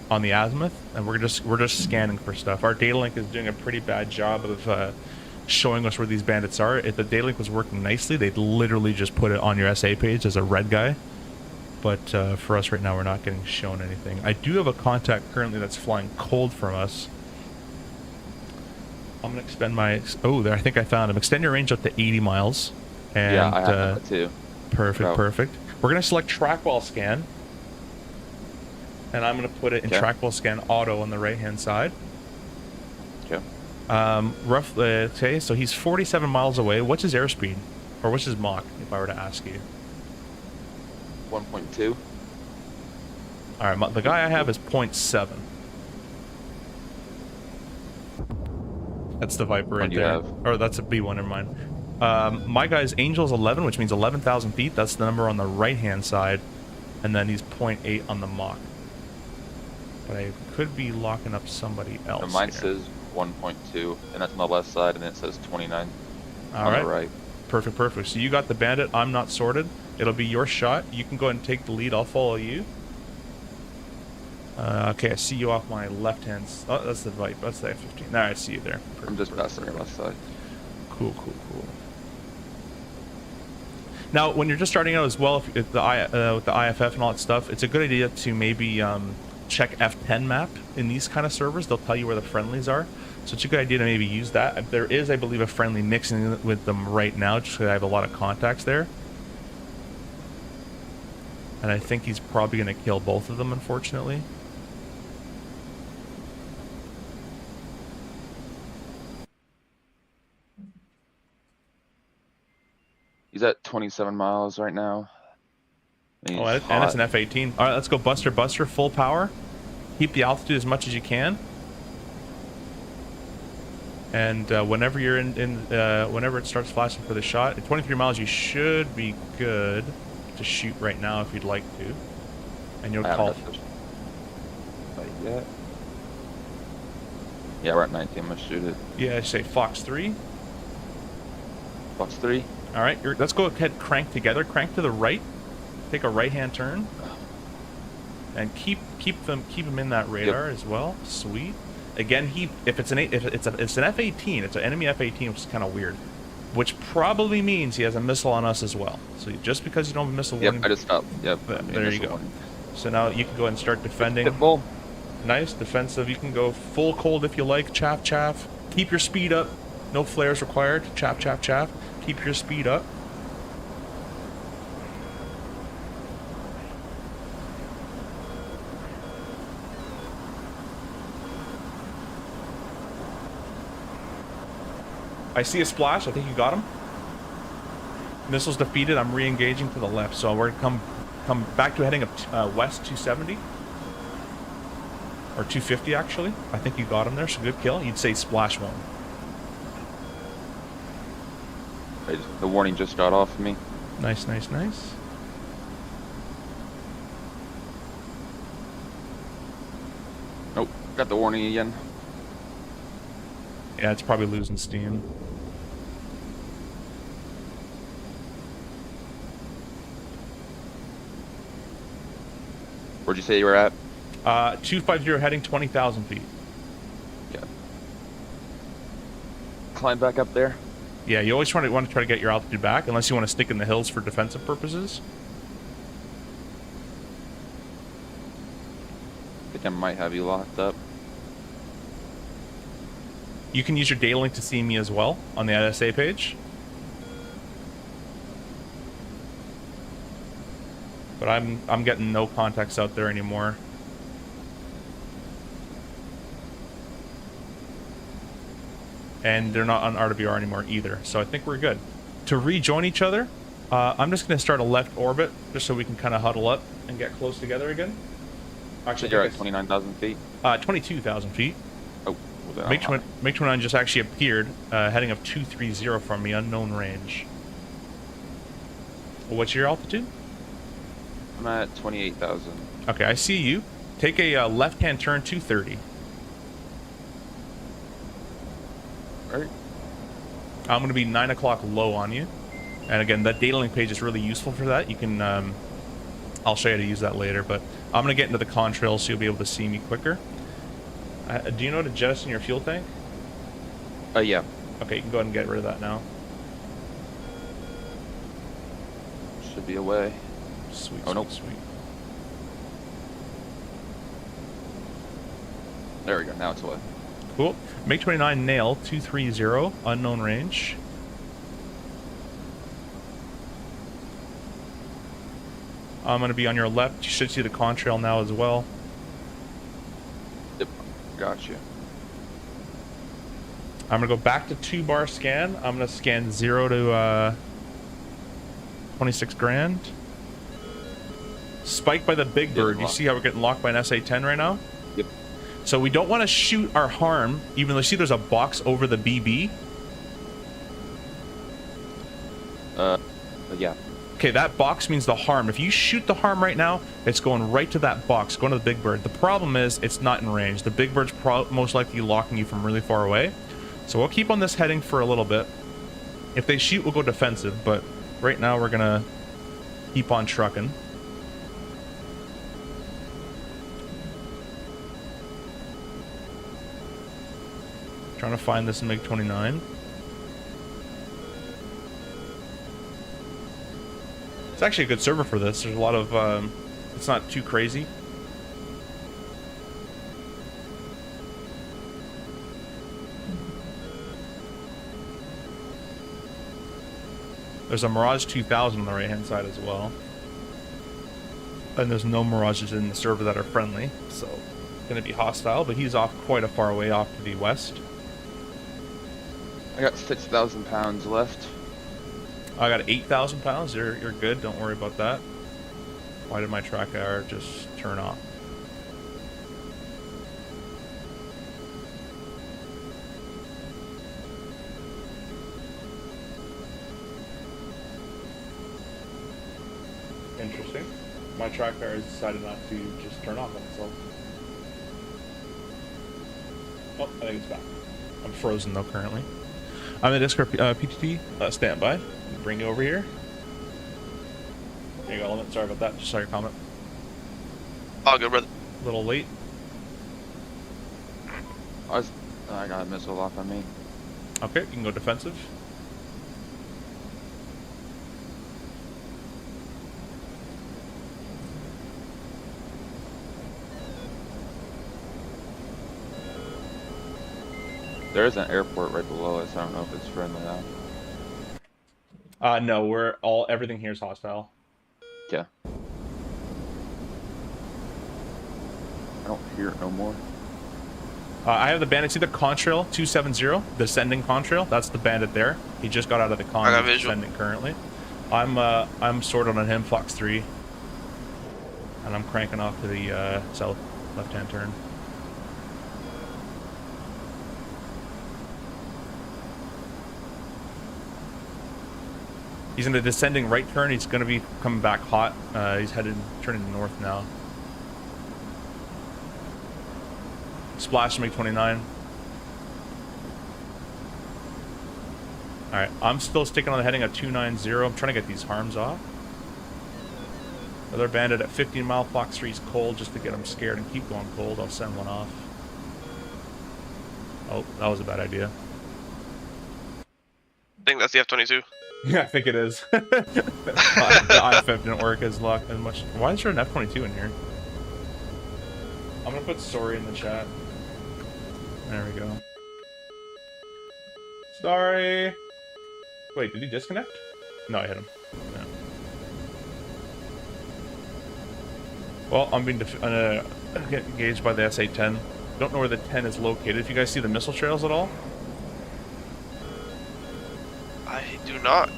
azimuth, and we're just scanning for stuff. Our data link is doing a pretty bad job of showing us where these bandits are. If the data link was working nicely, they'd literally just put it on your SA page as a red guy. But for us right now, we're not getting shown anything. I do have a contact currently that's flying cold from us. I'm going to expend my... Oh, there, I think I found him. Extend your range up to 80 miles. And, yeah, I have that too. Perfect. We're going to select trackwall scan. And I'm going to put it in trackwall scan auto on the right-hand side. Okay. Roughly, okay, so he's 47 miles away. What's his airspeed? Or what's his Mach, if I were to ask you? 1.2. Alright, the guy I have is 0.7. That's the Viper right there. Or that's a B1 in mine. My guy's Angel's 11, which means 11,000 feet. That's the number on the right-hand side. And then he's 0.8 on the Mach. But I could be locking up somebody else. And mine says 1.2, and that's on the left side, and it says 29 on the right. Perfect. So you got the bandit. I'm not sorted. It'll be your shot. You can go ahead and take the lead. I'll follow you. Okay, I see you off my left hand. Oh, that's the Viper. That's the F-15. Nah, I see you there. I'm just passing your left side. Cool. Now, when you're just starting out as well, if with the IFF and all that stuff, it's a good idea to maybe check F10 map in these kind of servers. They'll tell you where the friendlies are. So it's a good idea to maybe use that. There is, I believe, a friendly mixing with them right now, just because I have a lot of contacts there. And I think he's probably going to kill both of them, unfortunately. He's at 27 miles right now. And it's an F-18. All right, let's go Buster, full power. Keep the altitude as much as you can. And whenever you're whenever it starts flashing for the shot, at 23 miles, you should be good to shoot right now if you'd like to. And you'll call. Yeah, we're at 19. I'm gonna shoot it. Yeah, say Fox 3. Fox 3. All right, let's go ahead. Crank together. Crank to the right. Take a right-hand turn. And keep them in that radar as well. Sweet. Again, if it's an F-18, it's an enemy F-18, which is kind of weird. Which probably means he has a missile on us as well. So just because you don't have a missile warning... Yep, I just stopped. Yep. There you go. Warning. So now you can go ahead and start defending. Pitbull. Nice, defensive. You can go full cold if you like. Chaff, chaff. Keep your speed up. No flares required. Chaff, chaff, chaff. Keep your speed up. I see a splash. I think you got him. Missiles defeated. I'm re-engaging to the left. So we're going to come back to heading up west 270. Or 250, actually. I think you got him there. So good kill. You'd say splash one. The warning just got off of me. Nice, nice, nice. Nope. Got the warning again. Yeah, it's probably losing steam. Where'd you say you were at? 250 heading 20,000 feet. Yeah. Climb back up there. Yeah, you always want to try to get your altitude back, unless you want to stick in the hills for defensive purposes. I think I might have you locked up. You can use your data link to see me as well on the NSA page. But I'm getting no contacts out there anymore. And they're not on RWR anymore either, so I think we're good. To rejoin each other, I'm just going to start a left orbit, just so we can kind of huddle up and get close together again. Actually, you're at 29,000 feet? 22,000 feet. Oh, MiG-29 just actually appeared, heading up 230 from me, unknown range. What's your altitude? I'm at 28,000. Okay, I see you. Take a left-hand turn 230. Right. I'm going to be 9 o'clock low on you. And again, that data link page is really useful for that. You can, I'll show you how to use that later, but I'm going to get into the contrails so you'll be able to see me quicker. Do you know how to jettison your fuel tank? Yeah. Okay, you can go ahead and get rid of that now. Should be away. Sweet, oh, sweet, nope. Sweet. There we go, now it's away. Cool. MiG-29 nail 230, unknown range. I'm going to be on your left. You should see the contrail now as well. Yep, gotcha. I'm going to go back to 2-bar scan. I'm going to scan 0 to 26 grand. Spiked by the Big Bird. You see how we're getting locked by an SA-10 right now? Yep. So we don't want to shoot our harm, even though you see there's a box over the BB. Yeah. Okay, that box means the harm. If you shoot the harm right now, it's going right to that box, going to the Big Bird. The problem is it's not in range. The Big Bird's most likely locking you from really far away. So we'll keep on this heading for a little bit. If they shoot, we'll go defensive, but right now we're going to keep on trucking. Trying to find this MiG-29. It's actually a good server for this. There's a lot of, it's not too crazy. There's a Mirage 2000 on the right-hand side as well. And there's no Mirages in the server that are friendly, so it's going to be hostile, but he's off quite a far away off to the west. I got 6,000 pounds left. I got 8,000 pounds. You're good. Don't worry about that. Why did my track error just turn off? Interesting. My track error has decided not to just turn off on itself. Oh, I think it's back. I'm frozen though currently. I'm in Discord PTT. Stand by. Bring you over here. There you go, Element. Sorry about that. Just saw your comment. All good, brother. A little late. I got a missile lock on me. Okay, you can go defensive. There is an airport right below us. I don't know if it's friendly now. No, everything here is hostile. Yeah. I don't hear it no more. I have the bandit. See the contrail 270, the ascending contrail. That's the bandit there. He just got out of the con. I got visual. Ascending currently. I'm sorted on him, Fox 3, and I'm cranking off to the south left-hand turn. He's in a descending right turn. He's going to be coming back hot. He's turning north now. Splash to MiG-29. Alright, I'm still sticking on the heading of 290. I'm trying to get these harms off. Another bandit at 15 mile Fox 3's cold just to get him scared and keep going cold. I'll send one off. Oh, that was a bad idea. I think that's the F-22. Yeah, I think it is. The IFF didn't work as much. Why is there an F-22 in here? I'm gonna put sorry in the chat. There we go. Sorry. Wait, did he disconnect? No, I hit him. Yeah. Well, I'm being engaged by the SA-10. Don't know where the 10 is located. If you guys see the missile trails at all? I do not.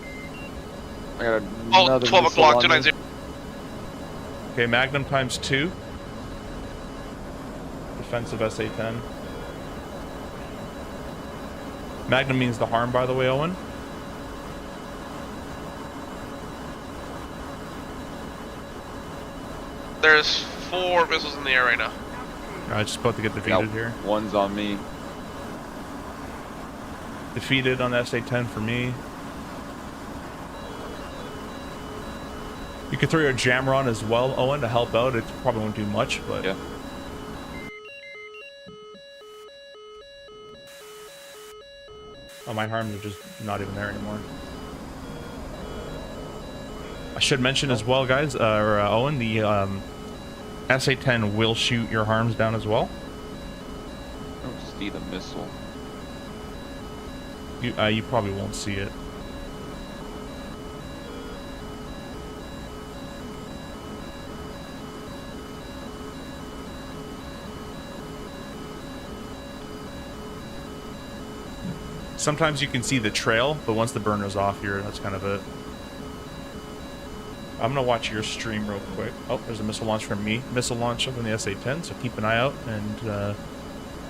I got Oh, another 12 missile o'clock, on me. 290. Okay, Magnum times 2. Defensive SA-10. Magnum means the harm, by the way, Owen. There's 4 missiles in the air right now. Just about to get defeated here. One's on me. Defeated on the SA-10 for me. You could throw your jammer on as well, Owen, to help out. It probably won't do much, but... Yeah. Oh, my harms are just not even there anymore. I should mention as well, guys, Owen, the SA-10 will shoot your harms down as well. I don't see the missile. You probably won't see it. Sometimes you can see the trail, but once the burner's off here, that's kind of it. I'm gonna watch your stream real quick. Oh, there's a missile launch from me. Missile launch up in the SA-10, so keep an eye out, and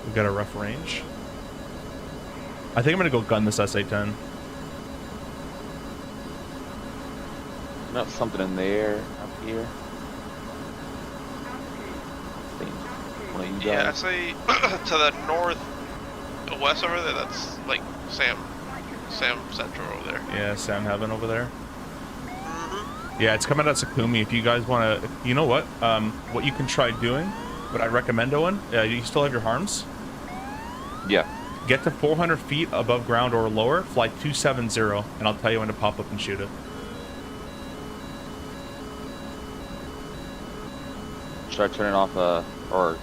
we've got a rough range. I think I'm gonna go gun this SA-10. Not something in the air up here. I think one of you Yeah, I guys. say to the northwest over there, that's like Sam Central over there. Yeah, Sam Heaven over there. Yeah, it's coming out of Sakumi. If you guys want to, you know what? What you can try doing, what I recommend, Owen, you still have your harms. Yeah. Get to 400 feet above ground or lower, fly 270, and I'll tell you when to pop up and shoot it. Should I turn it off, or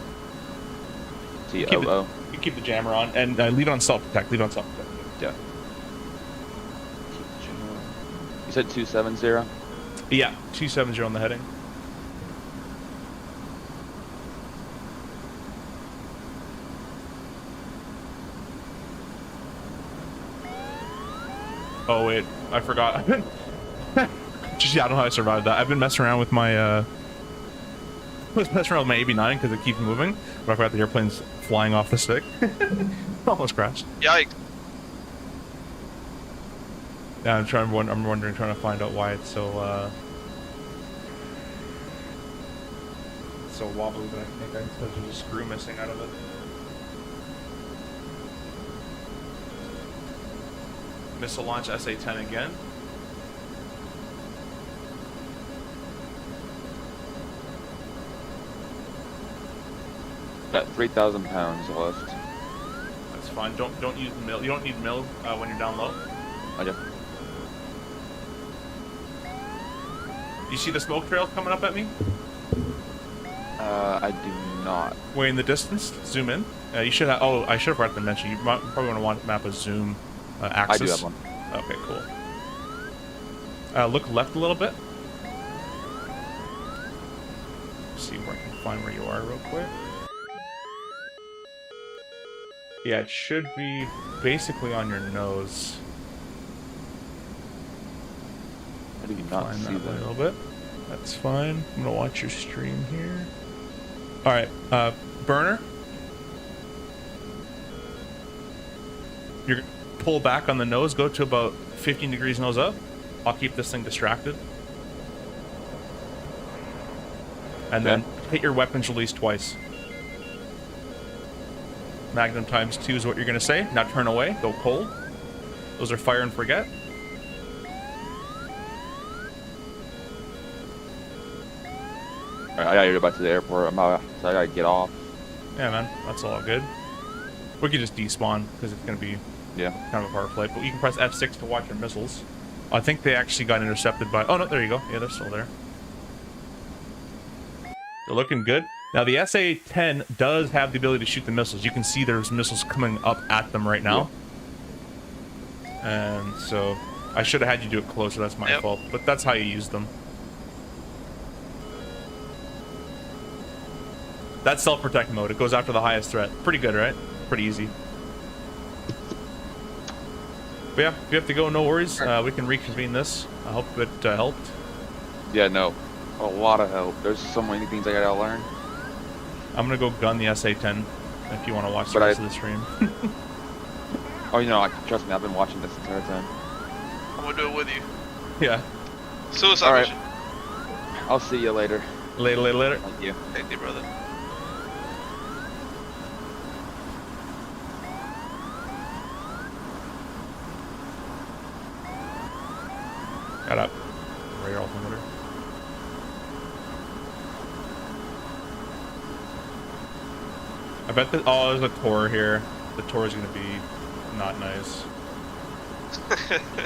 TOO? You keep the jammer on, and leave it on self-protect. Leave it on self-protect. Yeah. You said 270? Yeah, 270 on the heading. Oh wait, I forgot. Just, yeah, I don't know how I survived that. I've been messing around with my I was messing around with my 89 because it keeps moving, but I forgot the airplane's flying off the stick. Almost crashed. Yikes. Yeah, I'm wondering, trying to find out why it's so wobbly, but I think there's a screw missing out of it. Missile launch SA-10 again. Got 3,000 pounds left. fine. Don't use the mill. You don't need mill when you're down low. Okay. You see the smoke trail coming up at me? I do not. Way in the distance. Zoom in. You should have. Oh, I should have forgotten to mention. You probably want to map a zoom axis. I do have one. Okay, cool. Look left a little bit. See where I can find where you are real quick. Yeah, it should be basically on your nose. I do not Find see that that. a little bit. That's fine. I'm gonna watch your stream here. All right, burner. You're gonna pull back on the nose. Go to about 15 degrees nose up. I'll keep this thing distracted. And then hit your weapons release twice. Magnum times 2 is what you're gonna say. Now turn away. Go cold. Those are fire and forget. Alright, I gotta go back to the airport. So I gotta get off. Yeah, man, that's all good. We could just despawn because it's gonna be Yeah. kind of a power flight. But you can press F6 to watch your missiles. I think they actually got intercepted by. Oh no, there you go. Yeah, they're still there. They're looking good. Now the SA-10 does have the ability to shoot the missiles. You can see there's missiles coming up at them right now. And so I should have had you do it closer. That's my fault. But that's how you use them. That's self-protect mode. It goes after the highest threat. Pretty good, right? Pretty easy. But yeah, if you have to go, no worries. We can reconvene this. I hope it helped. Yeah, no. A lot of help. There's so many things I gotta learn. I'm gonna go gun the SA-10 if you want to watch the rest of the stream. Oh, you know, trust me, I've been watching this entire time. I'm gonna do it with you. Yeah. Suicide All right. mission. I'll see you later. Later. Thank you. Thank you, brother. Got up. Radar altimeter. I bet that. Oh, there's a Tor here. The Tor is gonna be not nice.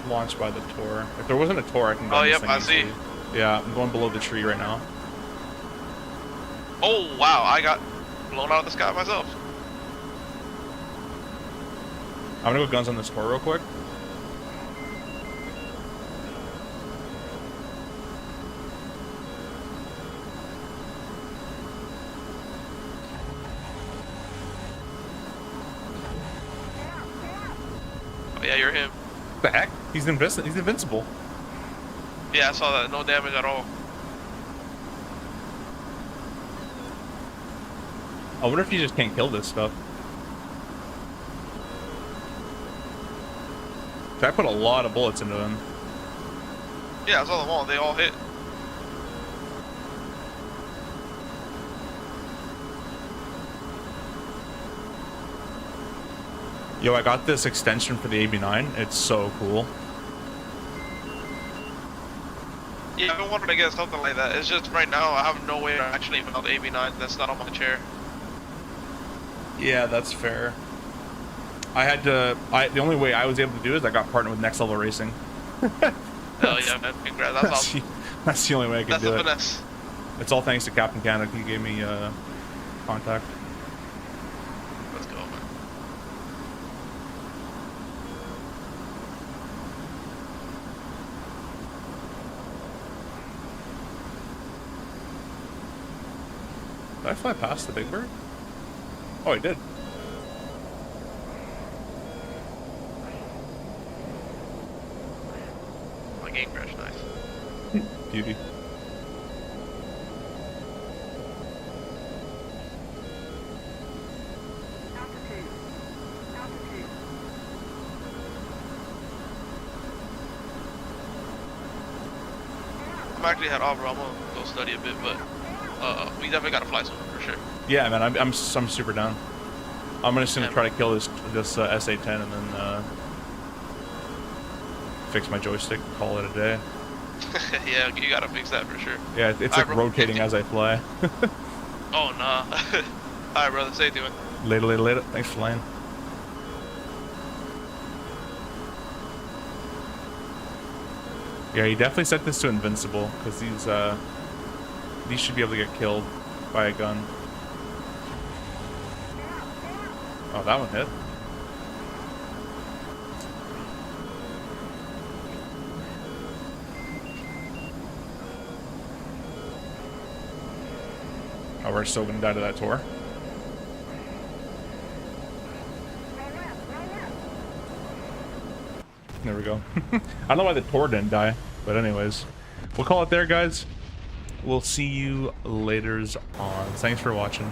Launched by the Tor. If there wasn't a Tor, I can go. Oh, yep, I see. Yeah, I'm going below the tree right now. Oh, wow, I got blown out of the sky myself. I'm gonna go guns on this Tor real quick. Oh, yeah, you're him. The heck? He's invincible. Yeah, I saw that. No damage at all. I wonder if you just can't kill this stuff. I put a lot of bullets into him. Yeah, I saw them all. They all hit. Yo, I got this extension for the AB9. It's so cool. Yeah, I've been wanting to get something like that. It's just right now I have no way to actually mount AB9 that's not on my chair. Yeah, that's fair. The only way I was able to do it is I got partnered with Next Level Racing. Hell yeah, man. Congrats. That's awesome. That's the only way I could That's do a it. finesse. It's all thanks to Captain Canada. He gave me contact. Let's go, man. Did I fly past the Big Bird? Oh, I did. My game crash, nice. Beauty. I'm actually head off, bro. I'm gonna go study a bit, but we definitely gotta fly soon for sure. Yeah, man, I'm super down. I'm just gonna try to kill this SA-10 and then fix my joystick. Call it a day. Yeah, you gotta fix that for sure. Yeah, it's like rotating as I fly. Oh nah. Alright, brother. Say it to me. Later. Thanks for flying. Yeah, you definitely set this to invincible, because these should be able to get killed by a gun. Oh, that one hit. Oh, we're still gonna die to that Tor. There we go. I don't know why the Tor didn't die, but anyways, we'll call it there, guys. We'll see you laters on. Thanks for watching.